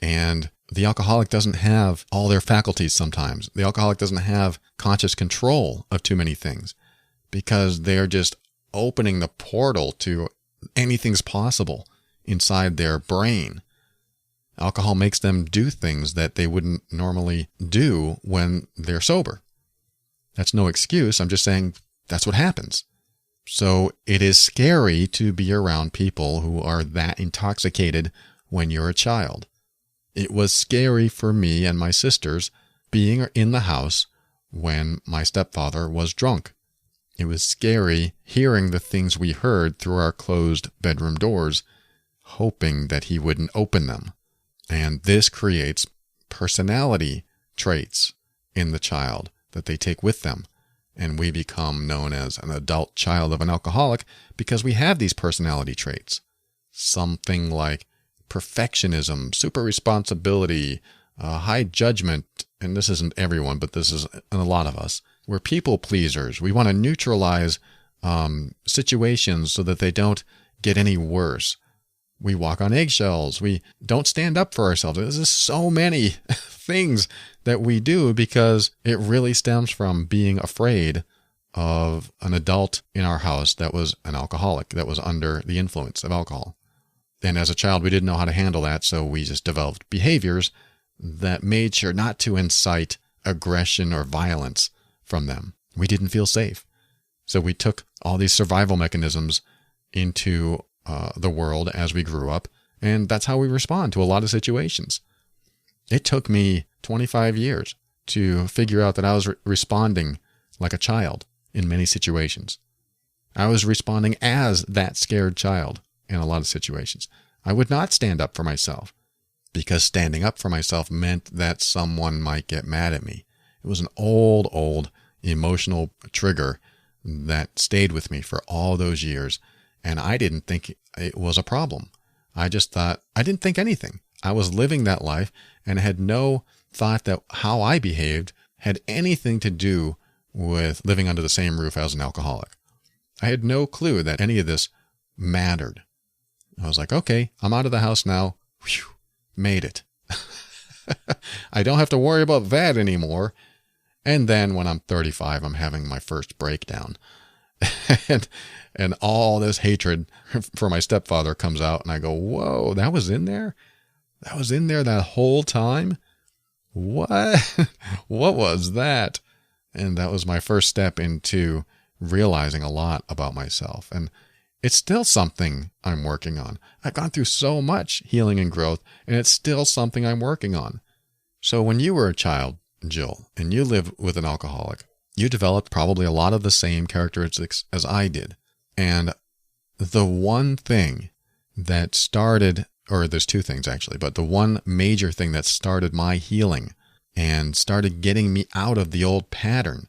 And the alcoholic doesn't have all their faculties sometimes. The alcoholic doesn't have conscious control of too many things because they're just opening the portal to anything's possible inside their brain. Alcohol makes them do things that they wouldn't normally do when they're sober. That's no excuse. I'm just saying that's what happens. So it is scary to be around people who are that intoxicated when you're a child. It was scary for me and my sisters being in the house when my stepfather was drunk. It was scary hearing the things we heard through our closed bedroom doors, hoping that he wouldn't open them. And this creates personality traits in the child that they take with them. And we become known as an adult child of an alcoholic because we have these personality traits. Something like perfectionism, super responsibility, high judgment, and this isn't everyone, but this is in a lot of us. We're people pleasers. We want to neutralize situations so that they don't get any worse. We walk on eggshells. We don't stand up for ourselves. There's just so many things that we do because it really stems from being afraid of an adult in our house that was an alcoholic, that was under the influence of alcohol. And as a child, we didn't know how to handle that, so we just developed behaviors that made sure not to incite aggression or violence from them. We didn't feel safe. So we took all these survival mechanisms into the world as we grew up, and that's how we respond to a lot of situations. It took me 25 years to figure out that I was responding like a child in many situations. I was responding as that scared child in a lot of situations. I would not stand up for myself because standing up for myself meant that someone might get mad at me. It was an old emotional trigger that stayed with me for all those years, and I didn't think it was a problem. I just thought, I didn't think anything. I was living that life and had no thought that how I behaved had anything to do with living under the same roof as an alcoholic. I had no clue that any of this mattered. I was like, okay, I'm out of the house now. Whew, made it. I don't have to worry about that anymore. And then when I'm 35, I'm having my first breakdown. and all this hatred for my stepfather comes out, and I go, whoa, that was in there? That was in there that whole time? What? What was that? And that was my first step into realizing a lot about myself. And it's still something I'm working on. I've gone through so much healing and growth, and it's still something I'm working on. So when you were a child, Jill, and you lived with an alcoholic, you developed probably a lot of the same characteristics as I did. And the one thing that started, or there's two things actually, but the one major thing that started my healing and started getting me out of the old pattern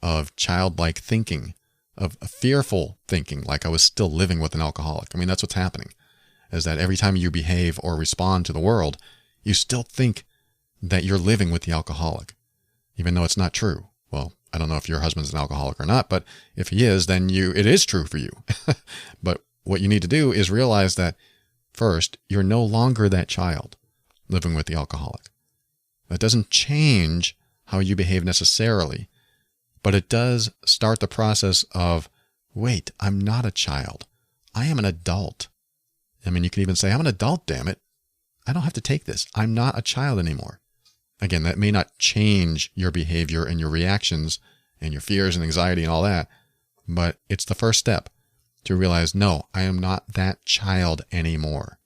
of childlike thinking, of fearful thinking, like I was still living with an alcoholic. I mean, that's what's happening, is that every time you behave or respond to the world, you still think that you're living with the alcoholic, even though it's not true. Well, I don't know if your husband's an alcoholic or not, but if he is, then it is true for you. But what you need to do is realize that first, you're no longer that child living with the alcoholic. That doesn't change how you behave necessarily, but it does start the process of, wait, I'm not a child. I am an adult. I mean, you can even say, I'm an adult, damn it. I don't have to take this. I'm not a child anymore. Again, that may not change your behavior and your reactions and your fears and anxiety and all that, but it's the first step to realize, no, I am not that child anymore.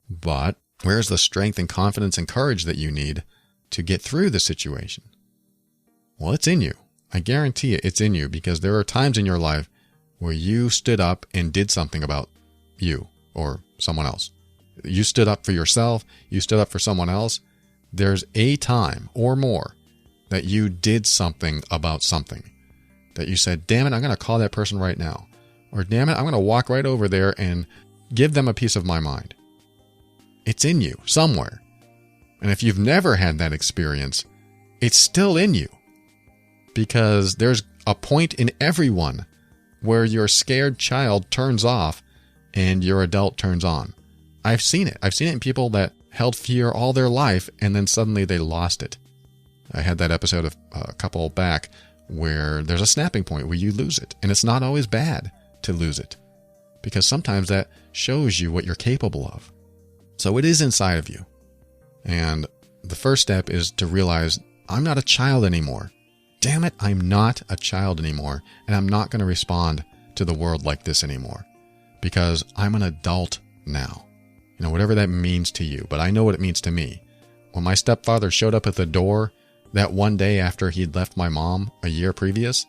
But where's the strength and confidence and courage that you need to get through the situation? Well, it's in you. I guarantee it's in you, because there are times in your life where you stood up and did something about you or someone else. You stood up for yourself. You stood up for someone else. There's a time or more that you did something about something, that you said, damn it, I'm going to call that person right now. Or damn it, I'm going to walk right over there and give them a piece of my mind. It's in you somewhere. And if you've never had that experience, it's still in you, because there's a point in everyone where your scared child turns off and your adult turns on. I've seen it. I've seen it in people that held fear all their life, and then suddenly they lost it. I had that episode of a couple back where there's a snapping point where you lose it. And it's not always bad to lose it, because sometimes that shows you what you're capable of. So it is inside of you. And the first step is to realize I'm not a child anymore. Damn it, I'm not a child anymore, and I'm not going to respond to the world like this anymore because I'm an adult now. You know, whatever that means to you, but I know what it means to me. When my stepfather showed up at the door that one day after he'd left my mom a year previous,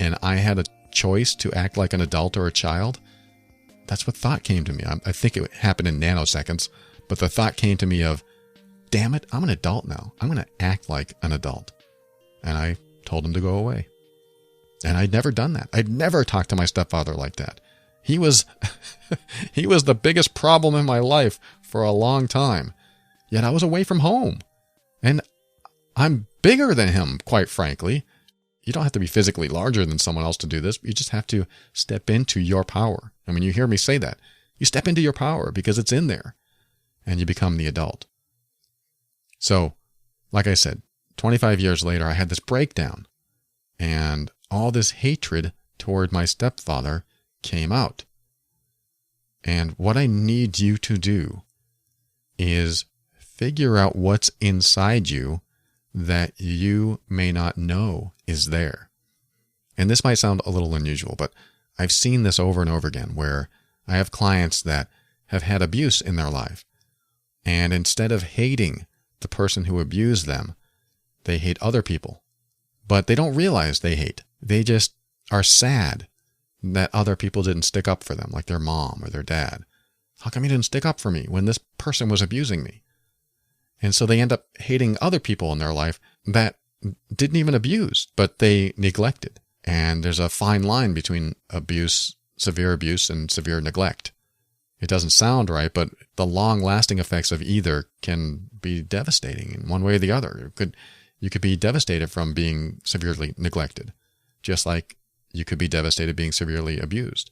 and I had a choice to act like an adult or a child, that's what thought came to me. I think it happened in nanoseconds, but the thought came to me of, damn it, I'm an adult now. I'm going to act like an adult. And I told him to go away. And I'd never done that. I'd never talked to my stepfather like that. He was the biggest problem in my life for a long time. Yet I was away from home. And I'm bigger than him, quite frankly. You don't have to be physically larger than someone else to do this. You just have to step into your power. And when you hear me say that, you step into your power because it's in there. And you become the adult. So, like I said, 25 years later, I had this breakdown. And all this hatred toward my stepfather came out. And what I need you to do is figure out what's inside you that you may not know is there. And this might sound a little unusual, but I've seen this over and over again where I have clients that have had abuse in their life. And instead of hating the person who abused them, they hate other people. But they don't realize they hate. They just are sad that other people didn't stick up for them, like their mom or their dad. How come you didn't stick up for me when this person was abusing me? And so they end up hating other people in their life that didn't even abuse, but they neglected. And there's a fine line between abuse, severe abuse, and severe neglect. It doesn't sound right, but the long-lasting effects of either can be devastating in one way or the other. You could be devastated from being severely neglected, just like you could be devastated being severely abused.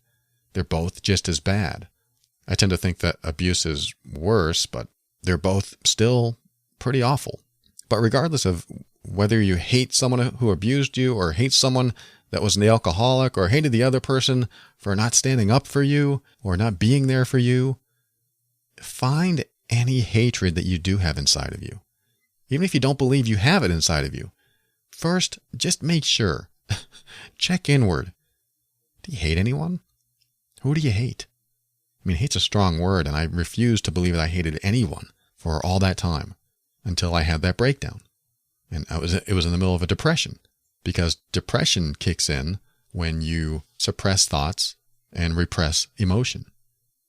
They're both just as bad. I tend to think that abuse is worse, but they're both still pretty awful. But regardless of whether you hate someone who abused you or hate someone that was an alcoholic or hated the other person for not standing up for you or not being there for you, find any hatred that you do have inside of you. Even if you don't believe you have it inside of you, first, just make sure. Check inward. Do you hate anyone? Who do you hate? I mean, hate's a strong word, and I refuse to believe that I hated anyone for all that time until I had that breakdown. And it was in the middle of a depression, because depression kicks in when you suppress thoughts and repress emotion.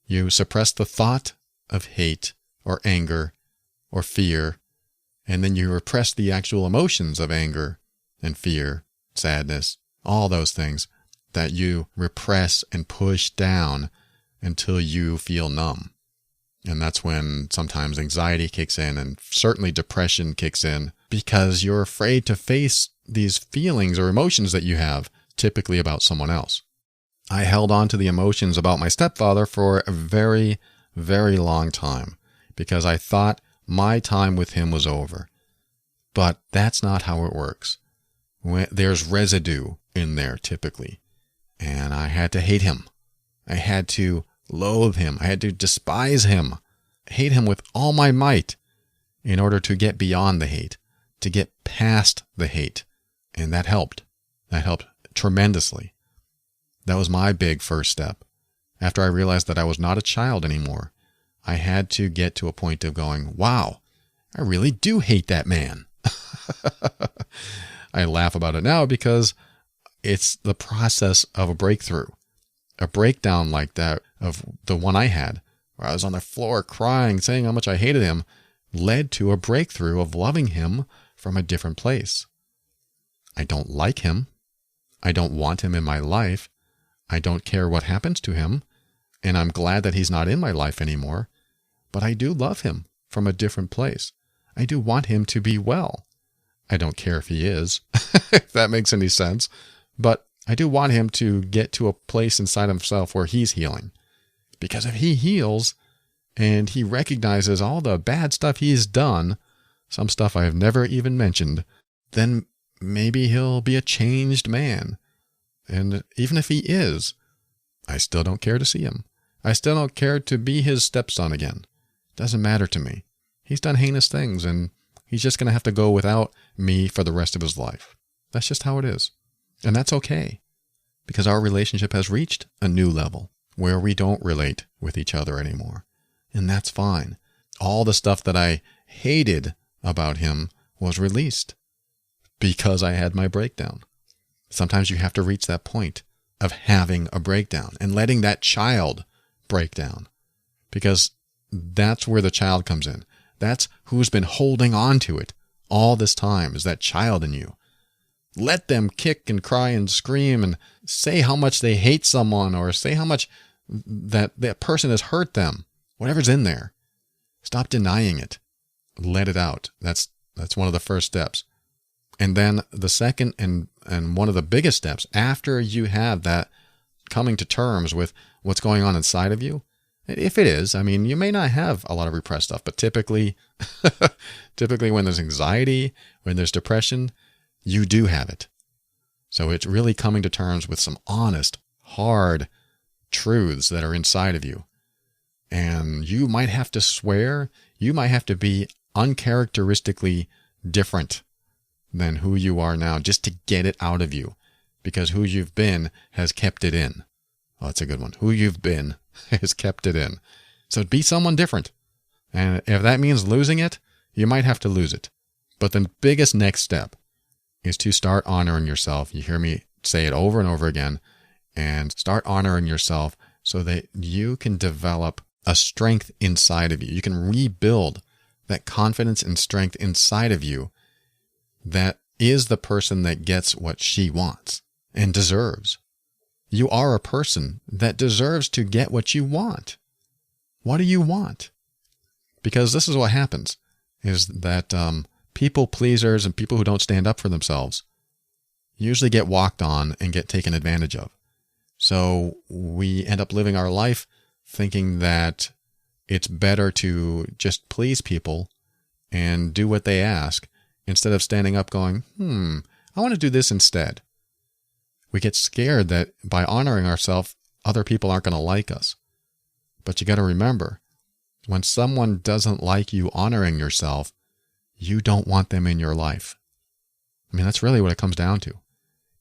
You suppress the thought of hate or anger or fear, and then you repress the actual emotions of anger and fear, sadness, all those things that you repress and push down until you feel numb. And that's when sometimes anxiety kicks in, and certainly depression kicks in, because you're afraid to face these feelings or emotions that you have, typically about someone else. I held on to the emotions about my stepfather for a very, very long time because I thought my time with him was over. But that's not how it works. There's residue in there typically. And I had to hate him. I had to loathe him. I had to despise him. Hate him with all my might in order to get beyond the hate, to get past the hate. And that helped. That helped tremendously. That was my big first step. After I realized that I was not a child anymore, I had to get to a point of going, wow, I really do hate that man. I laugh about it now because it's the process of a breakthrough. A breakdown like that, of the one I had, where I was on the floor crying, saying how much I hated him, led to a breakthrough of loving him from a different place. I don't like him. I don't want him in my life. I don't care what happens to him. And I'm glad that he's not in my life anymore. But I do love him from a different place. I do want him to be well. I don't care if he is, if that makes any sense. But I do want him to get to a place inside himself where he's healing. Because if he heals and he recognizes all the bad stuff he's done, some stuff I have never even mentioned, then maybe he'll be a changed man. And even if he is, I still don't care to see him. I still don't care to be his stepson again. Doesn't matter to me. He's done heinous things, and he's just going to have to go without me for the rest of his life. That's just how it is. And that's okay, because our relationship has reached a new level where we don't relate with each other anymore. And that's fine. All the stuff that I hated about him was released because I had my breakdown. Sometimes you have to reach that point of having a breakdown and letting that child break down, because that's where the child comes in. That's who's been holding on to it all this time, is that child in you. Let them kick and cry and scream and say how much they hate someone, or say how much that person has hurt them. Whatever's in there, stop denying it. Let it out. That's one of the first steps. And then the second and one of the biggest steps after you have that coming to terms with what's going on inside of you, if it is, I mean, you may not have a lot of repressed stuff, but typically when there's anxiety, when there's depression, you do have it. So it's really coming to terms with some honest, hard truths that are inside of you. And you might have to swear, you might have to be uncharacteristically different than who you are now just to get it out of you, because who you've been has kept it in. Oh, that's a good one. Who you've been has kept it in. So be someone different. And if that means losing it, you might have to lose it. But the biggest next step is to start honoring yourself. You hear me say it over and over again, and start honoring yourself so that you can develop a strength inside of you. You can rebuild that confidence and strength inside of you that is the person that gets what she wants and deserves. You are a person that deserves to get what you want. What do you want? Because this is what happens, is that people pleasers and people who don't stand up for themselves usually get walked on and get taken advantage of. So we end up living our life thinking that it's better to just please people and do what they ask instead of standing up going, I want to do this instead. We get scared that by honoring ourselves, other people aren't going to like us. But you got to remember, when someone doesn't like you honoring yourself, you don't want them in your life. I mean, that's really what it comes down to.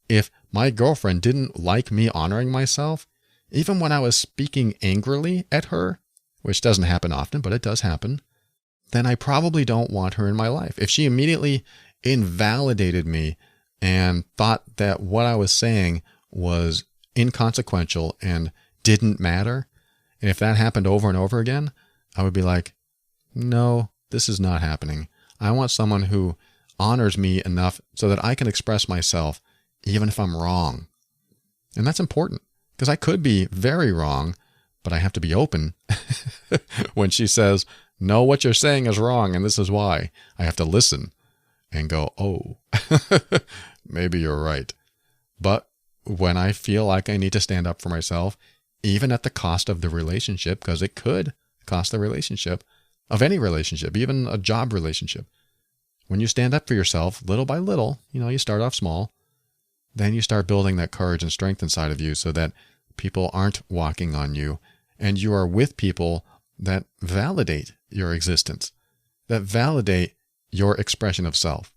If my girlfriend didn't like me honoring myself, even when I was speaking angrily at her, which doesn't happen often, but it does happen, then I probably don't want her in my life. If she immediately invalidated me and thought that what I was saying was inconsequential and didn't matter, and if that happened over and over again, I would be like, no, this is not happening. I want someone who honors me enough so that I can express myself even if I'm wrong. And that's important, because I could be very wrong, but I have to be open. When she says, no, what you're saying is wrong, and this is why, I have to listen and go, oh, maybe you're right. But when I feel like I need to stand up for myself, even at the cost of the relationship, because it could cost the relationship of any relationship, even a job relationship. When you stand up for yourself, little by little, you start off small, then you start building that courage and strength inside of you so that people aren't walking on you, and you are with people that validate your existence, that validate your expression of self.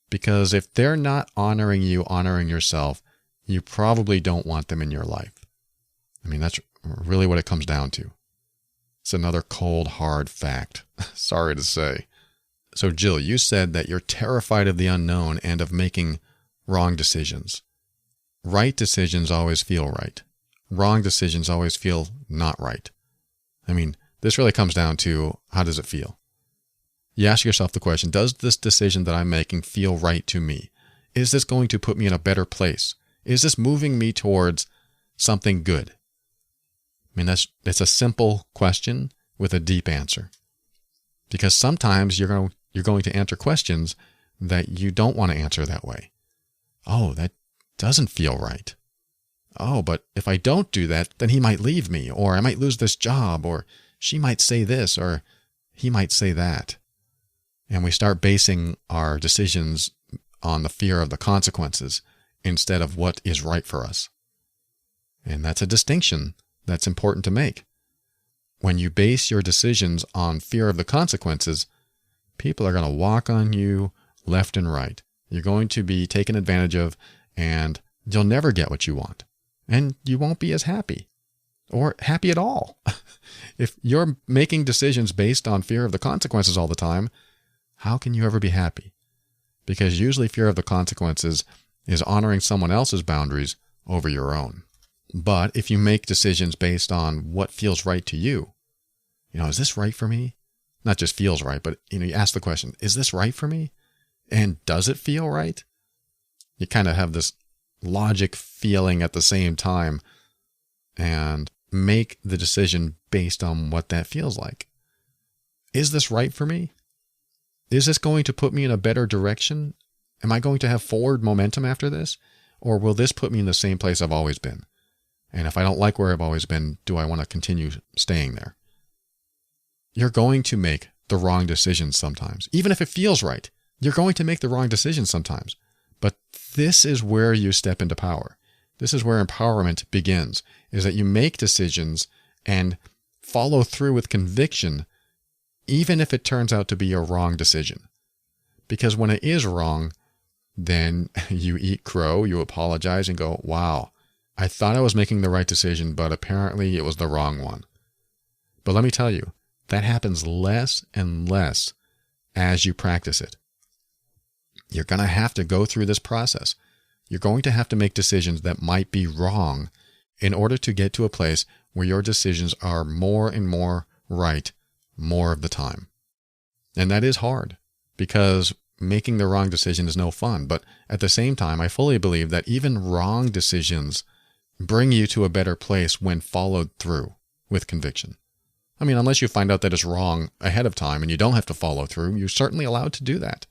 Because if they're not honoring you, honoring yourself, you probably don't want them in your life. I mean, that's really what it comes down to. It's another cold, hard fact. Sorry to say. So Jill, you said that you're terrified of the unknown and of making wrong decisions. Right decisions always feel right. Wrong decisions always feel not right. I mean, this really comes down to, how does it feel? You ask yourself the question, does this decision that I'm making feel right to me? Is this going to put me in a better place? Is this moving me towards something good? I mean, it's a simple question with a deep answer. Because sometimes you're going to answer questions that you don't want to answer that way. Oh, that doesn't feel right. Oh, but if I don't do that, then he might leave me, or I might lose this job, or she might say this, or he might say that. And we start basing our decisions on the fear of the consequences instead of what is right for us. And that's a distinction that's important to make. When you base your decisions on fear of the consequences, People are going to walk on you left and right. You're going to be taken advantage of, and you'll never get what you want. And you won't be as happy or happy at all. If you're making decisions based on fear of the consequences all the time, how can you ever be happy? Because usually fear of the consequences is honoring someone else's boundaries over your own. But if you make decisions based on what feels right to you, is this right for me? Not just feels right, but you ask the question, is this right for me? And does it feel right? You kind of have this logic feeling at the same time and make the decision based on what that feels like. Is this right for me? Is this going to put me in a better direction? Am I going to have forward momentum after this? Or will this put me in the same place I've always been? And if I don't like where I've always been, do I want to continue staying there? You're going to make the wrong decisions sometimes. Even if it feels right, you're going to make the wrong decisions sometimes. But this is where you step into power. This is where empowerment begins, is that you make decisions and follow through with conviction, even if it turns out to be a wrong decision. Because when it is wrong, then you eat crow, you apologize and go, wow, I thought I was making the right decision, but apparently it was the wrong one. But let me tell you, that happens less and less as you practice it. You're going to have to go through this process. You're going to have to make decisions that might be wrong in order to get to a place where your decisions are more and more right more of the time. And that is hard because making the wrong decision is no fun. But at the same time, I fully believe that even wrong decisions bring you to a better place when followed through with conviction. I mean, unless you find out that it's wrong ahead of time and you don't have to follow through, you're certainly allowed to do that.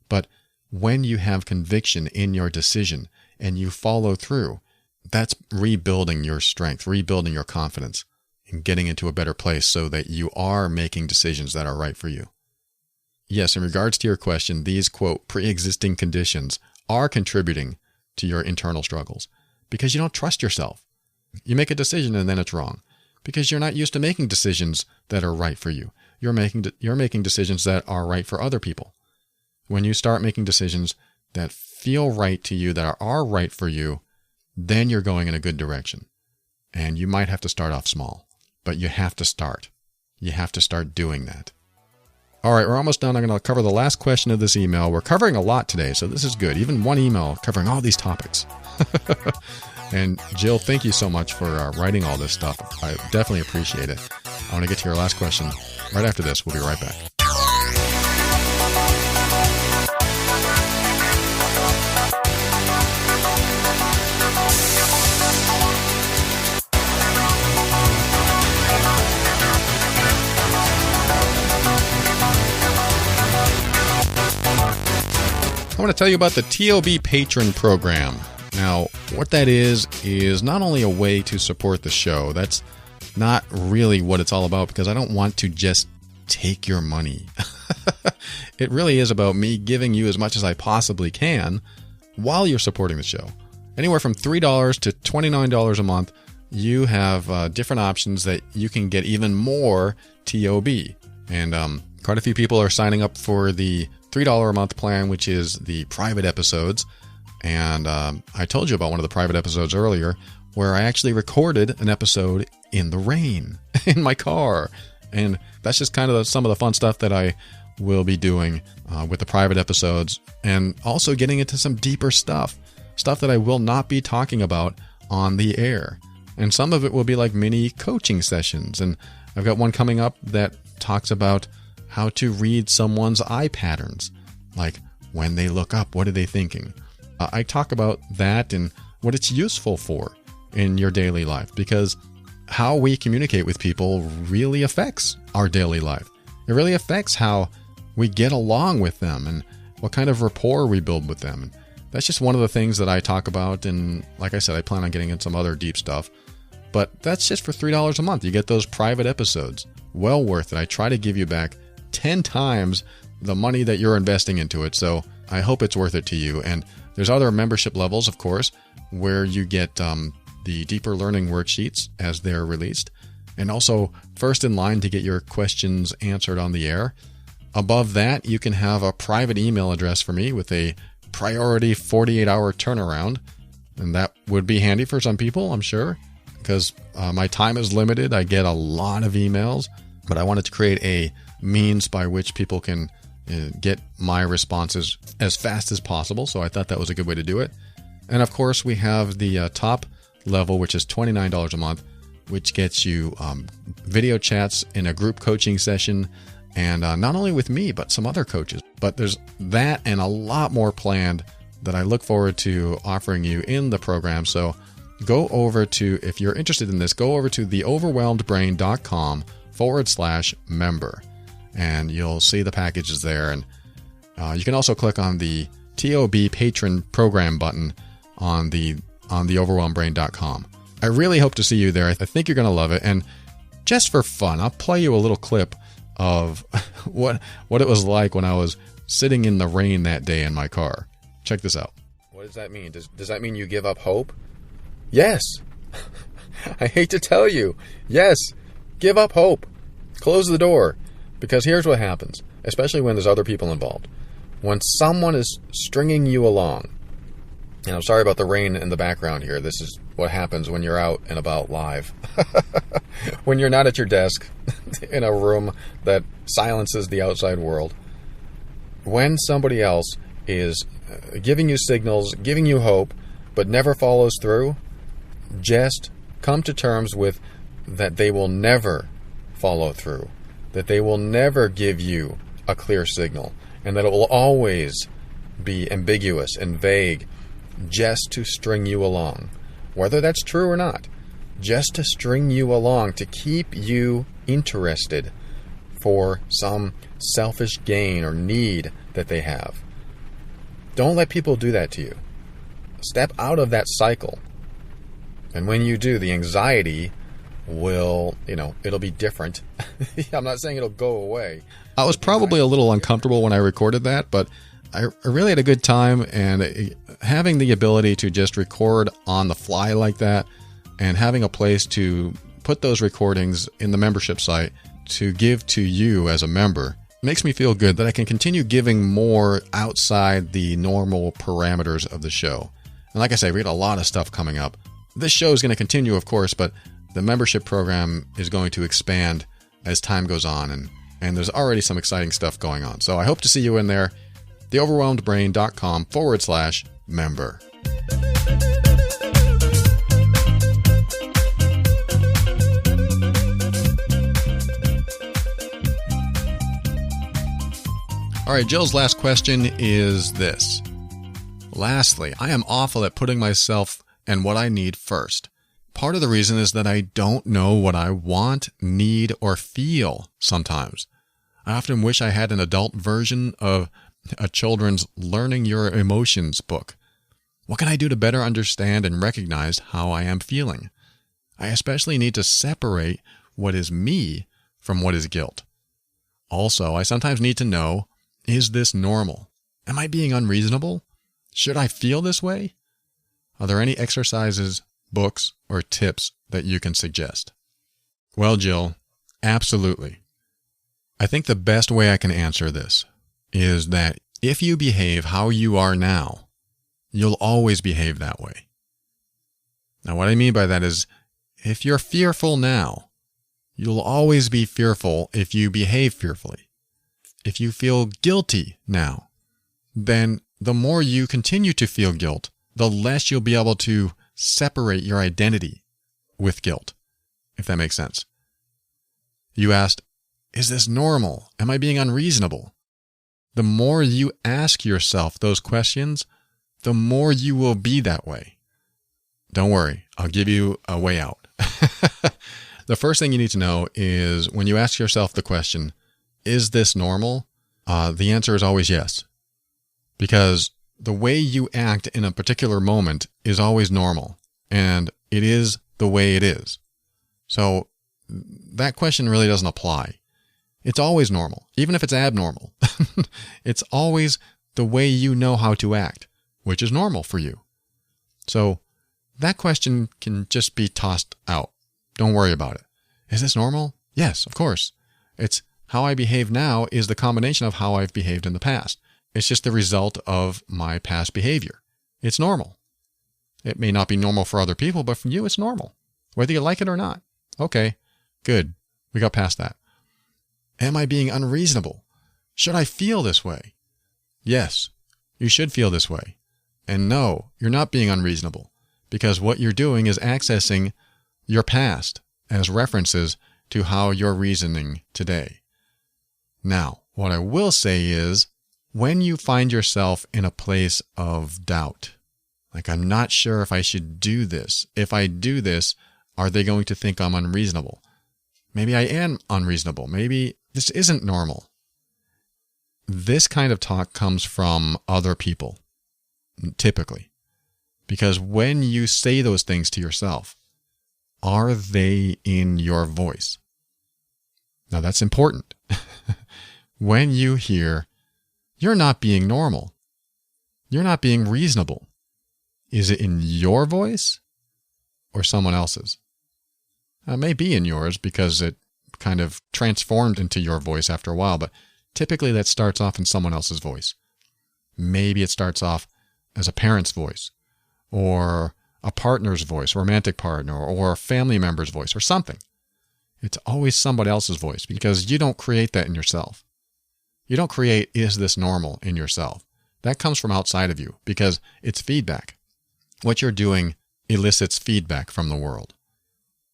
But when you have conviction in your decision and you follow through, that's rebuilding your strength, rebuilding your confidence, and getting into a better place so that you are making decisions that are right for you. Yes, in regards to your question, these, quote, pre-existing conditions are contributing to your internal struggles because you don't trust yourself. You make a decision and then it's wrong because you're not used to making decisions that are right for you. You're making decisions that are right for other people. When you start making decisions that feel right to you, that are right for you, then you're going in a good direction. And you might have to start off small, but you have to start. You have to start doing that. All right, we're almost done. I'm going to cover the last question of this email. We're covering a lot today, so this is good. Even one email covering all these topics. And Jill, thank you so much for writing all this stuff. I definitely appreciate it. I want to get to your last question right after this. We'll be right back. I want to tell you about the TOB Patron Program. Now, what that is not only a way to support the show. That's not really what it's all about because I don't want to just take your money. It really is about me giving you as much as I possibly can while you're supporting the show. Anywhere from $3 to $29 a month, you have different options that you can get even more TOB. And quite a few people are signing up for the $3 a month plan, which is the private episodes. And I told you about one of the private episodes earlier where I actually recorded an episode in the rain in my car. And that's just kind of some of the fun stuff that I will be doing with the private episodes, and also getting into some deeper stuff that I will not be talking about on the air. And some of it will be like mini coaching sessions. And I've got one coming up that talks about how to read someone's eye patterns. Like when they look up, what are they thinking? I talk about that and what it's useful for in your daily life, because how we communicate with people really affects our daily life. It really affects how we get along with them and what kind of rapport we build with them. And that's just one of the things that I talk about. And like I said, I plan on getting into some other deep stuff. But that's just for $3 a month. You get those private episodes. Well worth it. I try to give you back 10 times the money that you're investing into it. So I hope it's worth it to you. And there's other membership levels, of course, where you get the deeper learning worksheets as they're released. And also first in line to get your questions answered on the air. Above that, you can have a private email address for me with a priority 48-hour turnaround. And that would be handy for some people, I'm sure, because my time is limited. I get a lot of emails, but I wanted to create a means by which people can get my responses as fast as possible. So I thought that was a good way to do it. And of course, we have the top level, which is $29 a month, which gets you video chats in a group coaching session. And not only with me, but some other coaches. But there's that and a lot more planned that I look forward to offering you in the program. So go over to, if you're interested in this, go over to theoverwhelmedbrain.com/member. And you'll see the packages there. And you can also click on the TOB Patron Program button on the overwhelmedbrain.com. I really hope to see you there. I think you're going to love it. And just for fun, I'll play you a little clip of what it was like when I was sitting in the rain that day in my car. Check this out. What does that mean? Does that mean you give up hope? Yes. I hate to tell you. Yes. Give up hope. Close the door. Because here's what happens, especially when there's other people involved. When someone is stringing you along, and I'm sorry about the rain in the background here. This is what happens when you're out and about live. When you're not at your desk in a room that silences the outside world. When somebody else is giving you signals, giving you hope, but never follows through, just come to terms with that they will never follow through, that they will never give you a clear signal, and that it will always be ambiguous and vague, just to string you along. Whether that's true or not, just to string you along, to keep you interested for some selfish gain or need that they have. Don't let people do that to you. Step out of that cycle. And when you do, the anxiety will, it'll be different. I'm not saying it'll go away. I was probably a little uncomfortable when I recorded that, but I really had a good time, and having the ability to just record on the fly like that and having a place to put those recordings in the membership site to give to you as a member makes me feel good that I can continue giving more outside the normal parameters of the show. And like I say, we got a lot of stuff coming up. This show is going to continue, of course, but the membership program is going to expand as time goes on, and there's already some exciting stuff going on. So I hope to see you in there. theoverwhelmedbrain.com/member. All right, Jill's last question is this. Lastly, I am awful at putting myself and what I need first. Part of the reason is that I don't know what I want, need, or feel sometimes. I often wish I had an adult version of a children's Learning Your Emotions book. What can I do to better understand and recognize how I am feeling? I especially need to separate what is me from what is guilt. Also, I sometimes need to know, is this normal? Am I being unreasonable? Should I feel this way? Are there any exercises, books, or tips that you can suggest? Well, Jill, absolutely. I think the best way I can answer this is that if you behave how you are now, you'll always behave that way. Now, what I mean by that is, if you're fearful now, you'll always be fearful if you behave fearfully. If you feel guilty now, then the more you continue to feel guilt, the less you'll be able to separate your identity with guilt, if that makes sense. You asked, is this normal? Am I being unreasonable? The more you ask yourself those questions, the more you will be that way. Don't worry, I'll give you a way out. The first thing you need to know is when you ask yourself the question, is this normal? The answer is always yes. Because the way you act in a particular moment is always normal, and it is the way it is. So that question really doesn't apply. It's always normal, even if it's abnormal. It's always the way you know how to act, which is normal for you. So that question can just be tossed out. Don't worry about it. Is this normal? Yes, of course. It's How I behave now is the combination of how I've behaved in the past. It's just the result of my past behavior. It's normal. It may not be normal for other people, but for you, it's normal, whether you like it or not. Okay, good. We got past that. Am I being unreasonable? Should I feel this way? Yes, you should feel this way. And no, you're not being unreasonable, because what you're doing is accessing your past as references to how you're reasoning today. Now, what I will say is, when you find yourself in a place of doubt, like I'm not sure if I should do this. If I do this, are they going to think I'm unreasonable? Maybe I am unreasonable. Maybe this isn't normal. This kind of talk comes from other people, typically. Because when you say those things to yourself, are they in your voice? Now that's important. When you hear, you're not being normal, you're not being reasonable, is it in your voice or someone else's? It may be in yours because it kind of transformed into your voice after a while, but typically that starts off in someone else's voice. Maybe it starts off as a parent's voice, or a partner's voice, romantic partner, or a family member's voice, or something. It's always somebody else's voice because you don't create that in yourself. You don't create, is this normal, in yourself. That comes from outside of you because it's feedback. What you're doing elicits feedback from the world.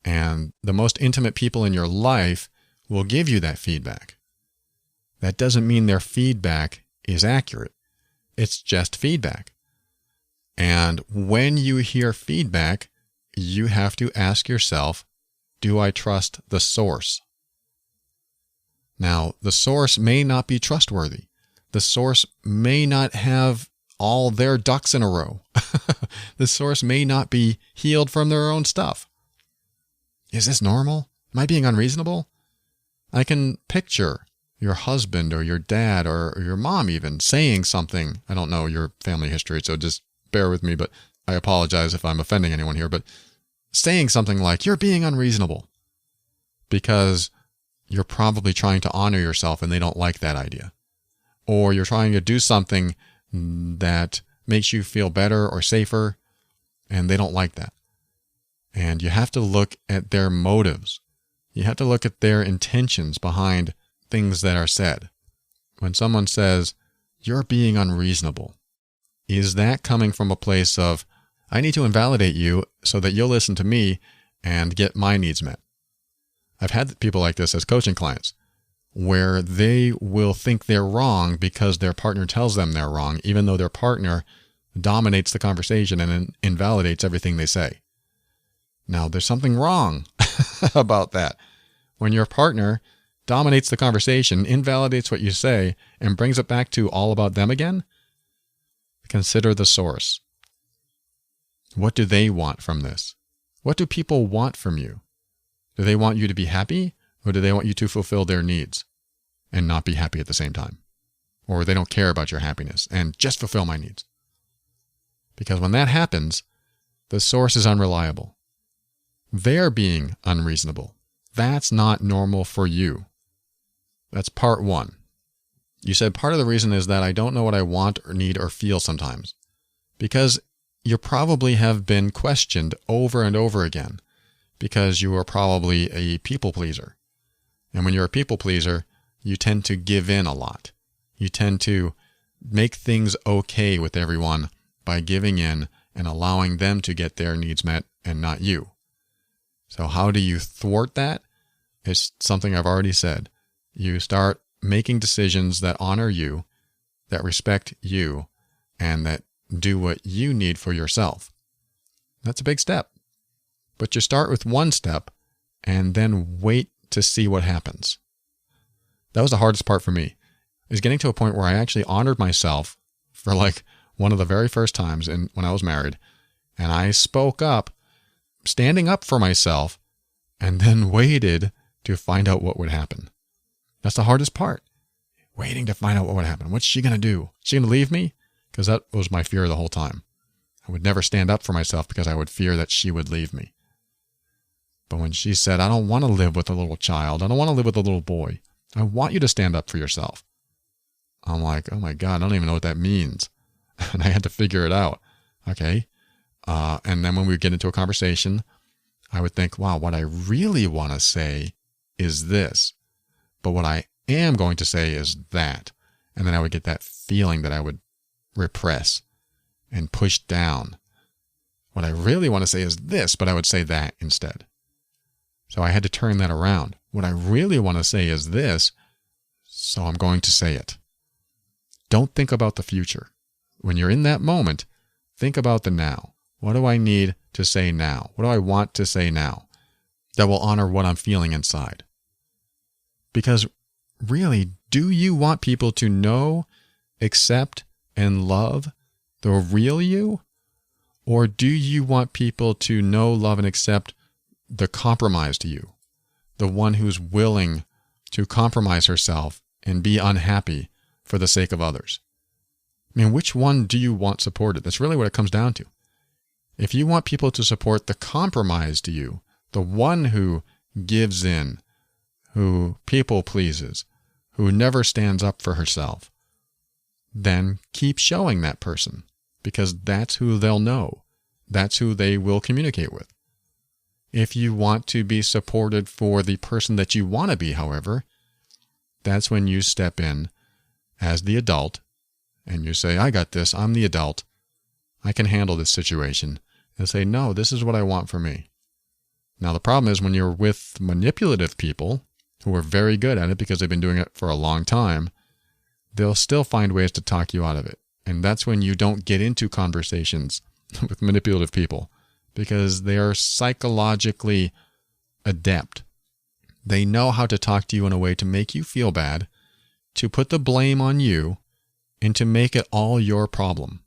And the most intimate people in your life will give you that feedback. That doesn't mean their feedback is accurate. It's just feedback. And when you hear feedback, you have to ask yourself, do I trust the source? Now, the source may not be trustworthy. The source may not have all their ducks in a row. The source may not be healed from their own stuff. Is this normal? Am I being unreasonable? I can picture your husband or your dad or your mom even saying something. I don't know your family history, so just bear with me, but I apologize if I'm offending anyone here, but saying something like, you're being unreasonable, because you're probably trying to honor yourself and they don't like that idea. Or you're trying to do something that makes you feel better or safer and they don't like that. And you have to look at their motives. You have to look at their intentions behind things that are said. When someone says, you're being unreasonable, is that coming from a place of, I need to invalidate you so that you'll listen to me and get my needs met? I've had people like this as coaching clients, where they will think they're wrong because their partner tells them they're wrong, even though their partner dominates the conversation and invalidates everything they say. Now, there's something wrong about that. When your partner dominates the conversation, invalidates what you say, and brings it back to all about them again, consider the source. What do they want from this? What do people want from you? Do they want you to be happy, or do they want you to fulfill their needs and not be happy at the same time? Or they don't care about your happiness and just fulfill my needs? Because when that happens, the source is unreliable. They're being unreasonable. That's not normal for you. That's part one. You said part of the reason is that I don't know what I want or need or feel sometimes. Because you probably have been questioned over and over again. Because you are probably a people pleaser. And when you're a people pleaser, you tend to give in a lot. You tend to make things okay with everyone by giving in and allowing them to get their needs met and not you. So how do you thwart that? It's something I've already said. You start making decisions that honor you, that respect you, and that do what you need for yourself. That's a big step. But you start with one step and then wait to see what happens. That was the hardest part for me, is getting to a point where I actually honored myself for like one of the very first times when I was married. And I spoke up, standing up for myself, and then waited to find out what would happen. That's the hardest part. Waiting to find out what would happen. What's she going to do? Is she going to leave me? Because that was my fear the whole time. I would never stand up for myself because I would fear that she would leave me. But when she said, I don't want to live with a little child, I don't want to live with a little boy, I want you to stand up for yourself. I'm like, oh my God, I don't even know what that means. And I had to figure it out. Okay. And then when we get into a conversation, I would think, wow, what I really want to say is this. But what I am going to say is that. And then I would get that feeling that I would repress and push down. What I really want to say is this, but I would say that instead. So I had to turn that around. What I really want to say is this, so I'm going to say it. Don't think about the future. When you're in that moment, think about the now. What do I need to say now? What do I want to say now that will honor what I'm feeling inside? Because really, do you want people to know, accept, and love the real you? Or do you want people to know, love, and accept the compromised you? The one who's willing to compromise herself and be unhappy for the sake of others. I mean, which one do you want supported? That's really what it comes down to. If you want people to support the compromised you, the one who gives in, who people pleases, who never stands up for herself, then keep showing that person, because that's who they'll know. That's who they will communicate with. If you want to be supported for the person that you want to be, however, that's when you step in as the adult and you say, I got this, I'm the adult, I can handle this situation, and say, no, this is what I want for me. Now the problem is when you're with manipulative people who are very good at it because they've been doing it for a long time, they'll still find ways to talk you out of it. And that's when you don't get into conversations with manipulative people, because they are psychologically adept. They know how to talk to you in a way to make you feel bad, to put the blame on you, and to make it all your problem.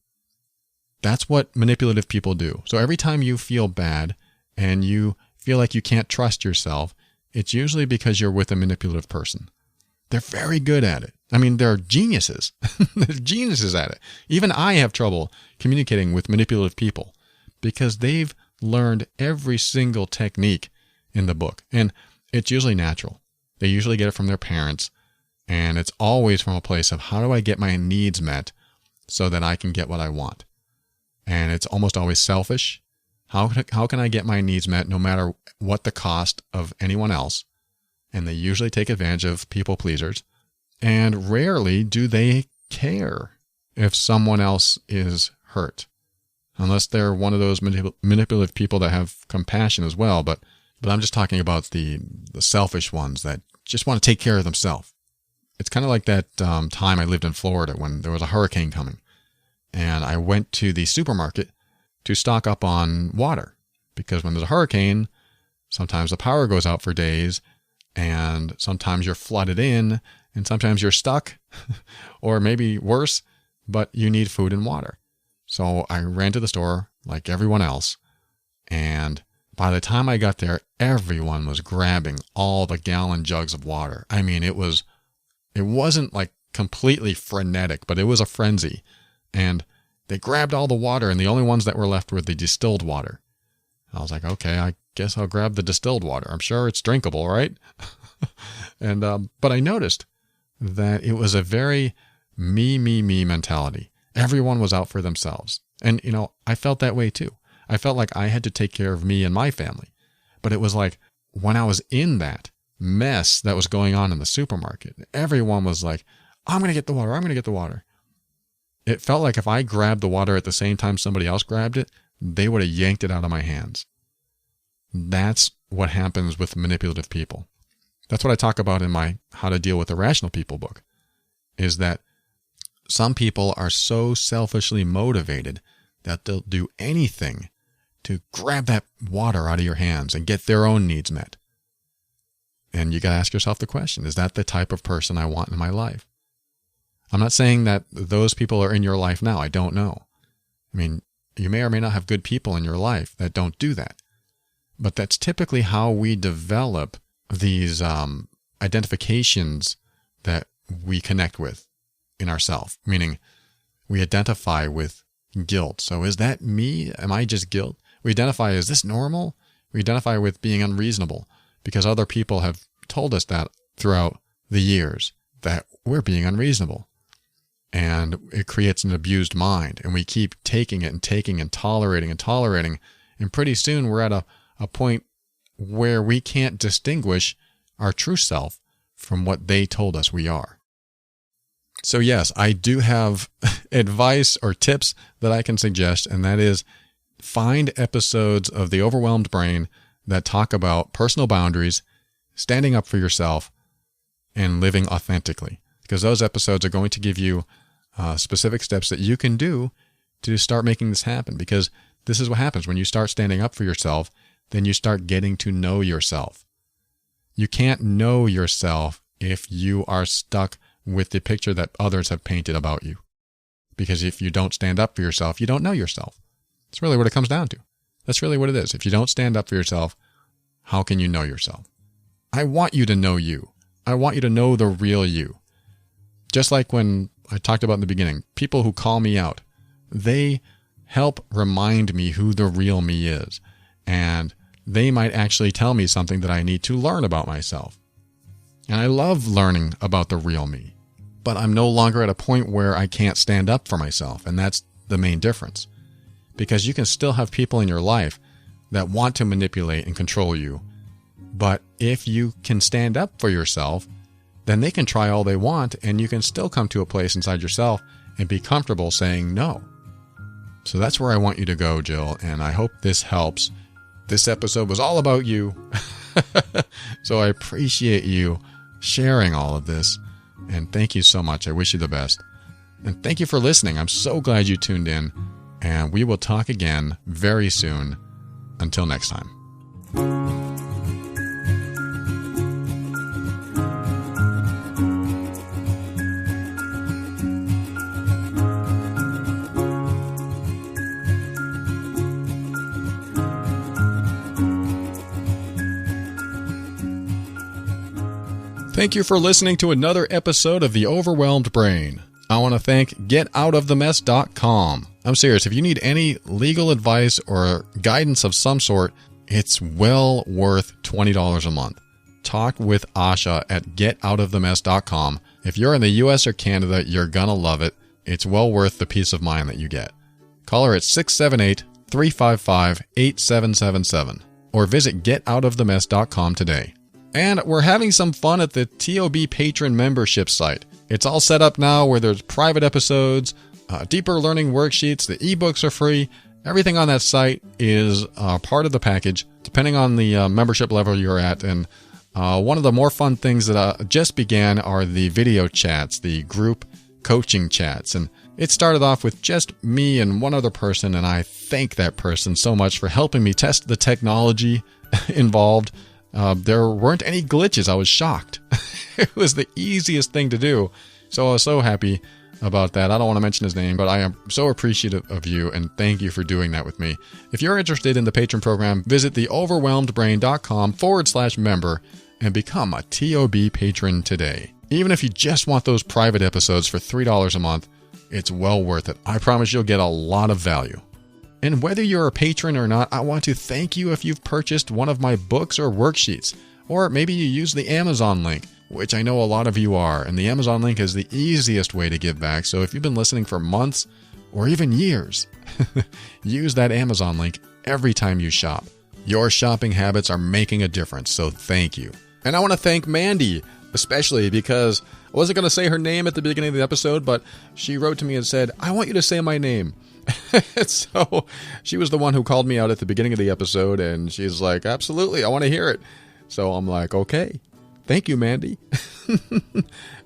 That's what manipulative people do. So every time you feel bad and you feel like you can't trust yourself, it's usually because you're with a manipulative person. They're very good at it. I mean, they're geniuses. They're geniuses at it. Even I have trouble communicating with manipulative people because they've learned every single technique in the book. And it's usually natural. They usually get it from their parents. And it's always from a place of how do I get my needs met so that I can get what I want? And it's almost always selfish. How can I get my needs met no matter what the cost of anyone else? And they usually take advantage of people pleasers. And rarely do they care if someone else is hurt. Unless they're one of those manipulative people that have compassion as well. But I'm just talking about the selfish ones that just want to take care of themselves. It's kind of like that time I lived in Florida when there was a hurricane coming. And I went to the supermarket to stock up on water. Because when there's a hurricane, sometimes the power goes out for days. And sometimes you're flooded in. And sometimes you're stuck. Or maybe worse, but you need food and water. So I ran to the store like everyone else. And by the time I got there, everyone was grabbing all the gallon jugs of water. I mean, it wasn't like completely frenetic, but it was a frenzy. And they grabbed all the water, and the only ones that were left were the distilled water. I was like, okay, I guess I'll grab the distilled water. I'm sure it's drinkable, right? And but I noticed that it was a very me mentality. Everyone was out for themselves. And, I felt that way too. I felt like I had to take care of me and my family. But it was like when I was in that mess that was going on in the supermarket, everyone was like, I'm going to get the water. I'm going to get the water. It felt like if I grabbed the water at the same time somebody else grabbed it, they would have yanked it out of my hands. That's what happens with manipulative people. That's what I talk about in my How to Deal with Irrational People book, is that some people are so selfishly motivated that they'll do anything to grab that water out of your hands and get their own needs met. And you got to ask yourself the question, is that the type of person I want in my life? I'm not saying that those people are in your life now. I don't know. I mean, you may or may not have good people in your life that don't do that. But that's typically how we develop these identifications that we connect with in ourselves, meaning we identify with guilt. So is that me? Am I just guilt? We identify, is this normal? We identify with being unreasonable because other people have told us that throughout the years that we're being unreasonable. And it creates an abused mind. And we keep taking it and taking and tolerating and tolerating. And pretty soon we're at a point where we can't distinguish our true self from what they told us we are. So yes, I do have advice or tips that I can suggest, and that is find episodes of The Overwhelmed Brain that talk about personal boundaries, standing up for yourself, and living authentically. Because those episodes are going to give you specific steps that you can do to start making this happen. Because this is what happens when you start standing up for yourself, then you start getting to know yourself. You can't know yourself if you are stuck with the picture that others have painted about you. Because if you don't stand up for yourself, you don't know yourself. That's really what it comes down to. That's really what it is. If you don't stand up for yourself, how can you know yourself? I want you to know you. I want you to know the real you. Just like when I talked about in the beginning, people who call me out, they help remind me who the real me is. And they might actually tell me something that I need to learn about myself. And I love learning about the real me. But I'm no longer at a point where I can't stand up for myself. And that's the main difference. Because you can still have people in your life that want to manipulate and control you. But if you can stand up for yourself, then they can try all they want, and you can still come to a place inside yourself and be comfortable saying no. So that's where I want you to go, Jill, and I hope this helps. This episode was all about you. So I appreciate you sharing all of this, and thank you so much. I wish you the best. And thank you for listening. I'm so glad you tuned in, and we will talk again very soon. Until next time. Thank you for listening to another episode of The Overwhelmed Brain. I want to thank GetOutOfTheMess.com. I'm serious, if you need any legal advice or guidance of some sort, it's well worth $20 a month. Talk with Asha at GetOutOfTheMess.com. If you're in the US or Canada, you're gonna love it. It's well worth the peace of mind that you get. Call her at 678-355-8777 or visit GetOutOfTheMess.com today. And we're having some fun at the TOB Patron membership site. It's all set up now where there's private episodes, deeper learning worksheets, the ebooks are free. Everything on that site is part of the package, depending on the membership level you're at. And one of the more fun things that just began are the video chats, the group coaching chats. And it started off with just me and one other person, and I thank that person so much for helping me test the technology involved. There weren't any glitches. I was shocked. It was the easiest thing to do. So I was so happy about that. I don't want to mention his name, but I am so appreciative of you, and thank you for doing that with me. If you're interested in the Patreon program, visit theoverwhelmedbrain.com/member and become a TOB patron today. Even if you just want those private episodes for $3 a month, it's well worth it. I promise you'll get a lot of value. And whether you're a patron or not, I want to thank you if you've purchased one of my books or worksheets. Or maybe you use the Amazon link, which I know a lot of you are. And the Amazon link is the easiest way to give back. So if you've been listening for months or even years, use that Amazon link every time you shop. Your shopping habits are making a difference, so thank you. And I want to thank Mandy, especially because I wasn't going to say her name at the beginning of the episode, but she wrote to me and said, I want you to say my name. So she was the one who called me out at the beginning of the episode, and she's like, absolutely, I want to hear it. So I'm like, okay, thank you, Mandy.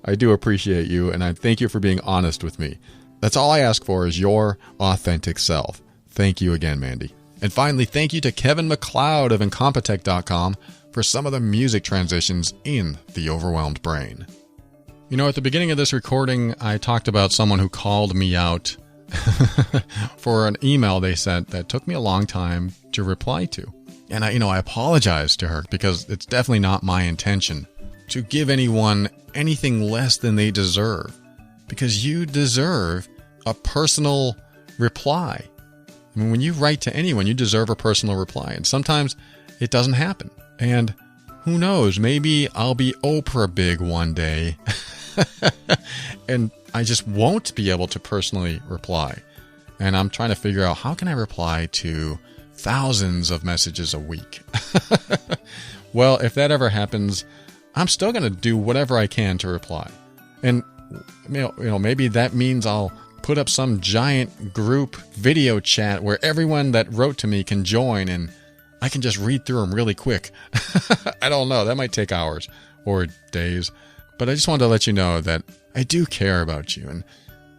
I do appreciate you, and I thank you for being honest with me. That's all I ask for is your authentic self. Thank you again, Mandy. And finally, thank you to Kevin MacLeod of Incompetech.com for some of the music transitions in The Overwhelmed Brain. You know, at the beginning of this recording, I talked about someone who called me out for an email they sent that took me a long time to reply to. And I apologize to her because it's definitely not my intention to give anyone anything less than they deserve, because you deserve a personal reply. I mean, when you write to anyone, you deserve a personal reply, and sometimes it doesn't happen. And who knows? Maybe I'll be Oprah big one day and I just won't be able to personally reply. And I'm trying to figure out, how can I reply to thousands of messages a week? Well, if that ever happens, I'm still going to do whatever I can to reply. And maybe that means I'll put up some giant group video chat where everyone that wrote to me can join and I can just read through them really quick. I don't know. That might take hours or days. But I just wanted to let you know that I do care about you. And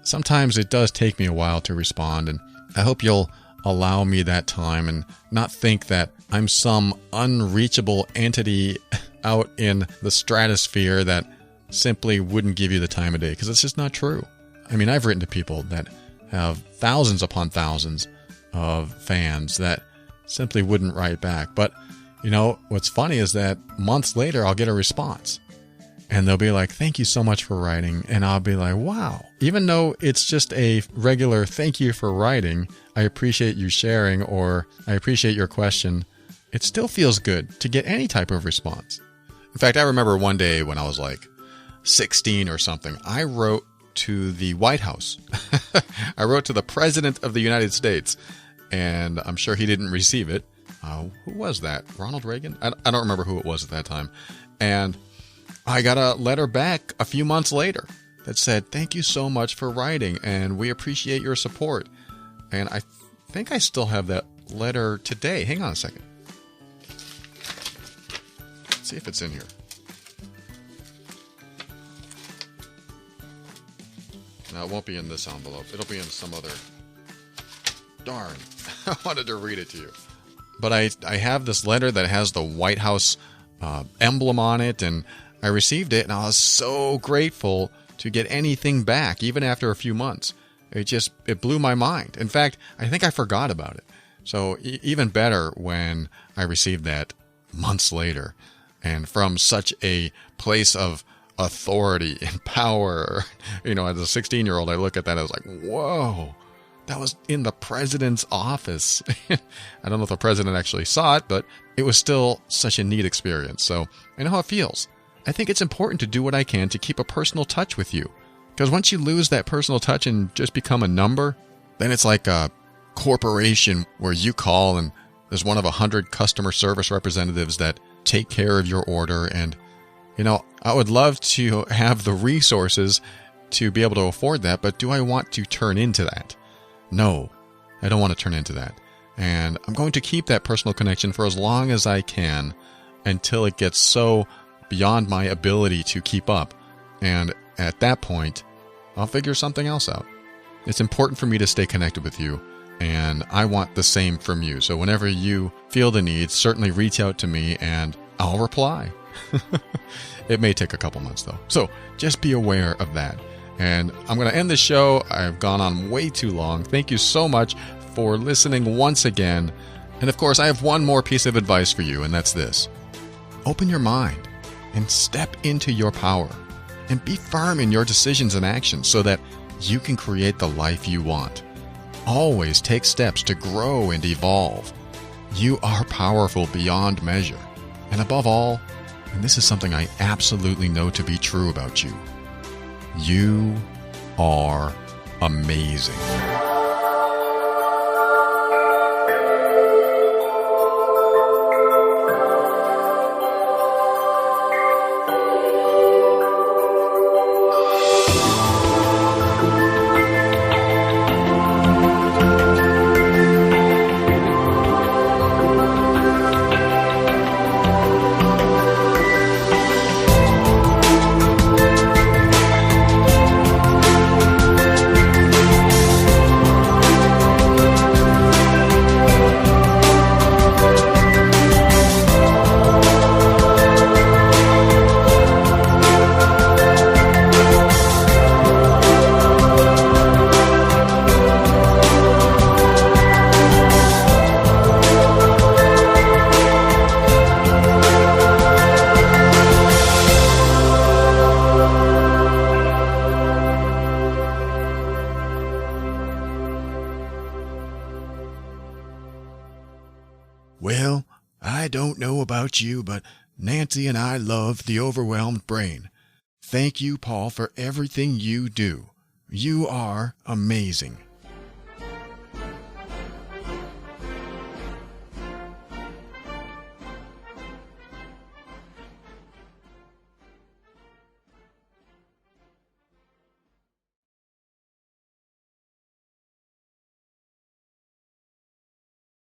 sometimes it does take me a while to respond. And I hope you'll allow me that time and not think that I'm some unreachable entity out in the stratosphere that simply wouldn't give you the time of day, because it's just not true. I mean, I've written to people that have thousands upon thousands of fans that simply wouldn't write back. But, what's funny is that months later, I'll get a response. And they'll be like, thank you so much for writing. And I'll be like, wow. Even though it's just a regular thank you for writing, I appreciate you sharing, or I appreciate your question, it still feels good to get any type of response. In fact, I remember one day when I was like 16 or something, I wrote to the White House. I wrote to the President of the United States, and I'm sure he didn't receive it. Who was that? Ronald Reagan? I don't remember who it was at that time. And I got a letter back a few months later that said, thank you so much for writing, and we appreciate your support. And I think I still have that letter today. Hang on a second. Let's see if it's in here. No, it won't be in this envelope. It'll be in some other... Darn. I wanted to read it to you. But I have this letter that has the White House emblem on it, and I received it, and I was so grateful to get anything back, even after a few months. It blew my mind. In fact, I think I forgot about it. So even better when I received that months later, and from such a place of authority and power. As a 16-year-old, I look at that, I was like, whoa, that was in the president's office. I don't know if the president actually saw it, but it was still such a neat experience. So I know how it feels. I think it's important to do what I can to keep a personal touch with you. Because once you lose that personal touch and just become a number, then it's like a corporation where you call and there's one of 100 customer service representatives that take care of your order. And, I would love to have the resources to be able to afford that, but do I want to turn into that? No, I don't want to turn into that. And I'm going to keep that personal connection for as long as I can until it gets so beyond my ability to keep up. And at that point, I'll figure something else out. It's important for me to stay connected with you, and I want the same from you. So whenever you feel the need, certainly reach out to me and I'll reply. It may take a couple months though. So just be aware of that. And I'm going to end the show. I've gone on way too long. Thank you so much for listening once again. And of course, I have one more piece of advice for you, and that's this. Open your mind and step into your power and be firm in your decisions and actions so that you can create the life you want. Always take steps to grow and evolve. You are powerful beyond measure. And above all, and this is something I absolutely know to be true about you, you are amazing. Well, I don't know about you, but Nancy and I love The Overwhelmed Brain. Thank you, Paul, for everything you do. You are amazing.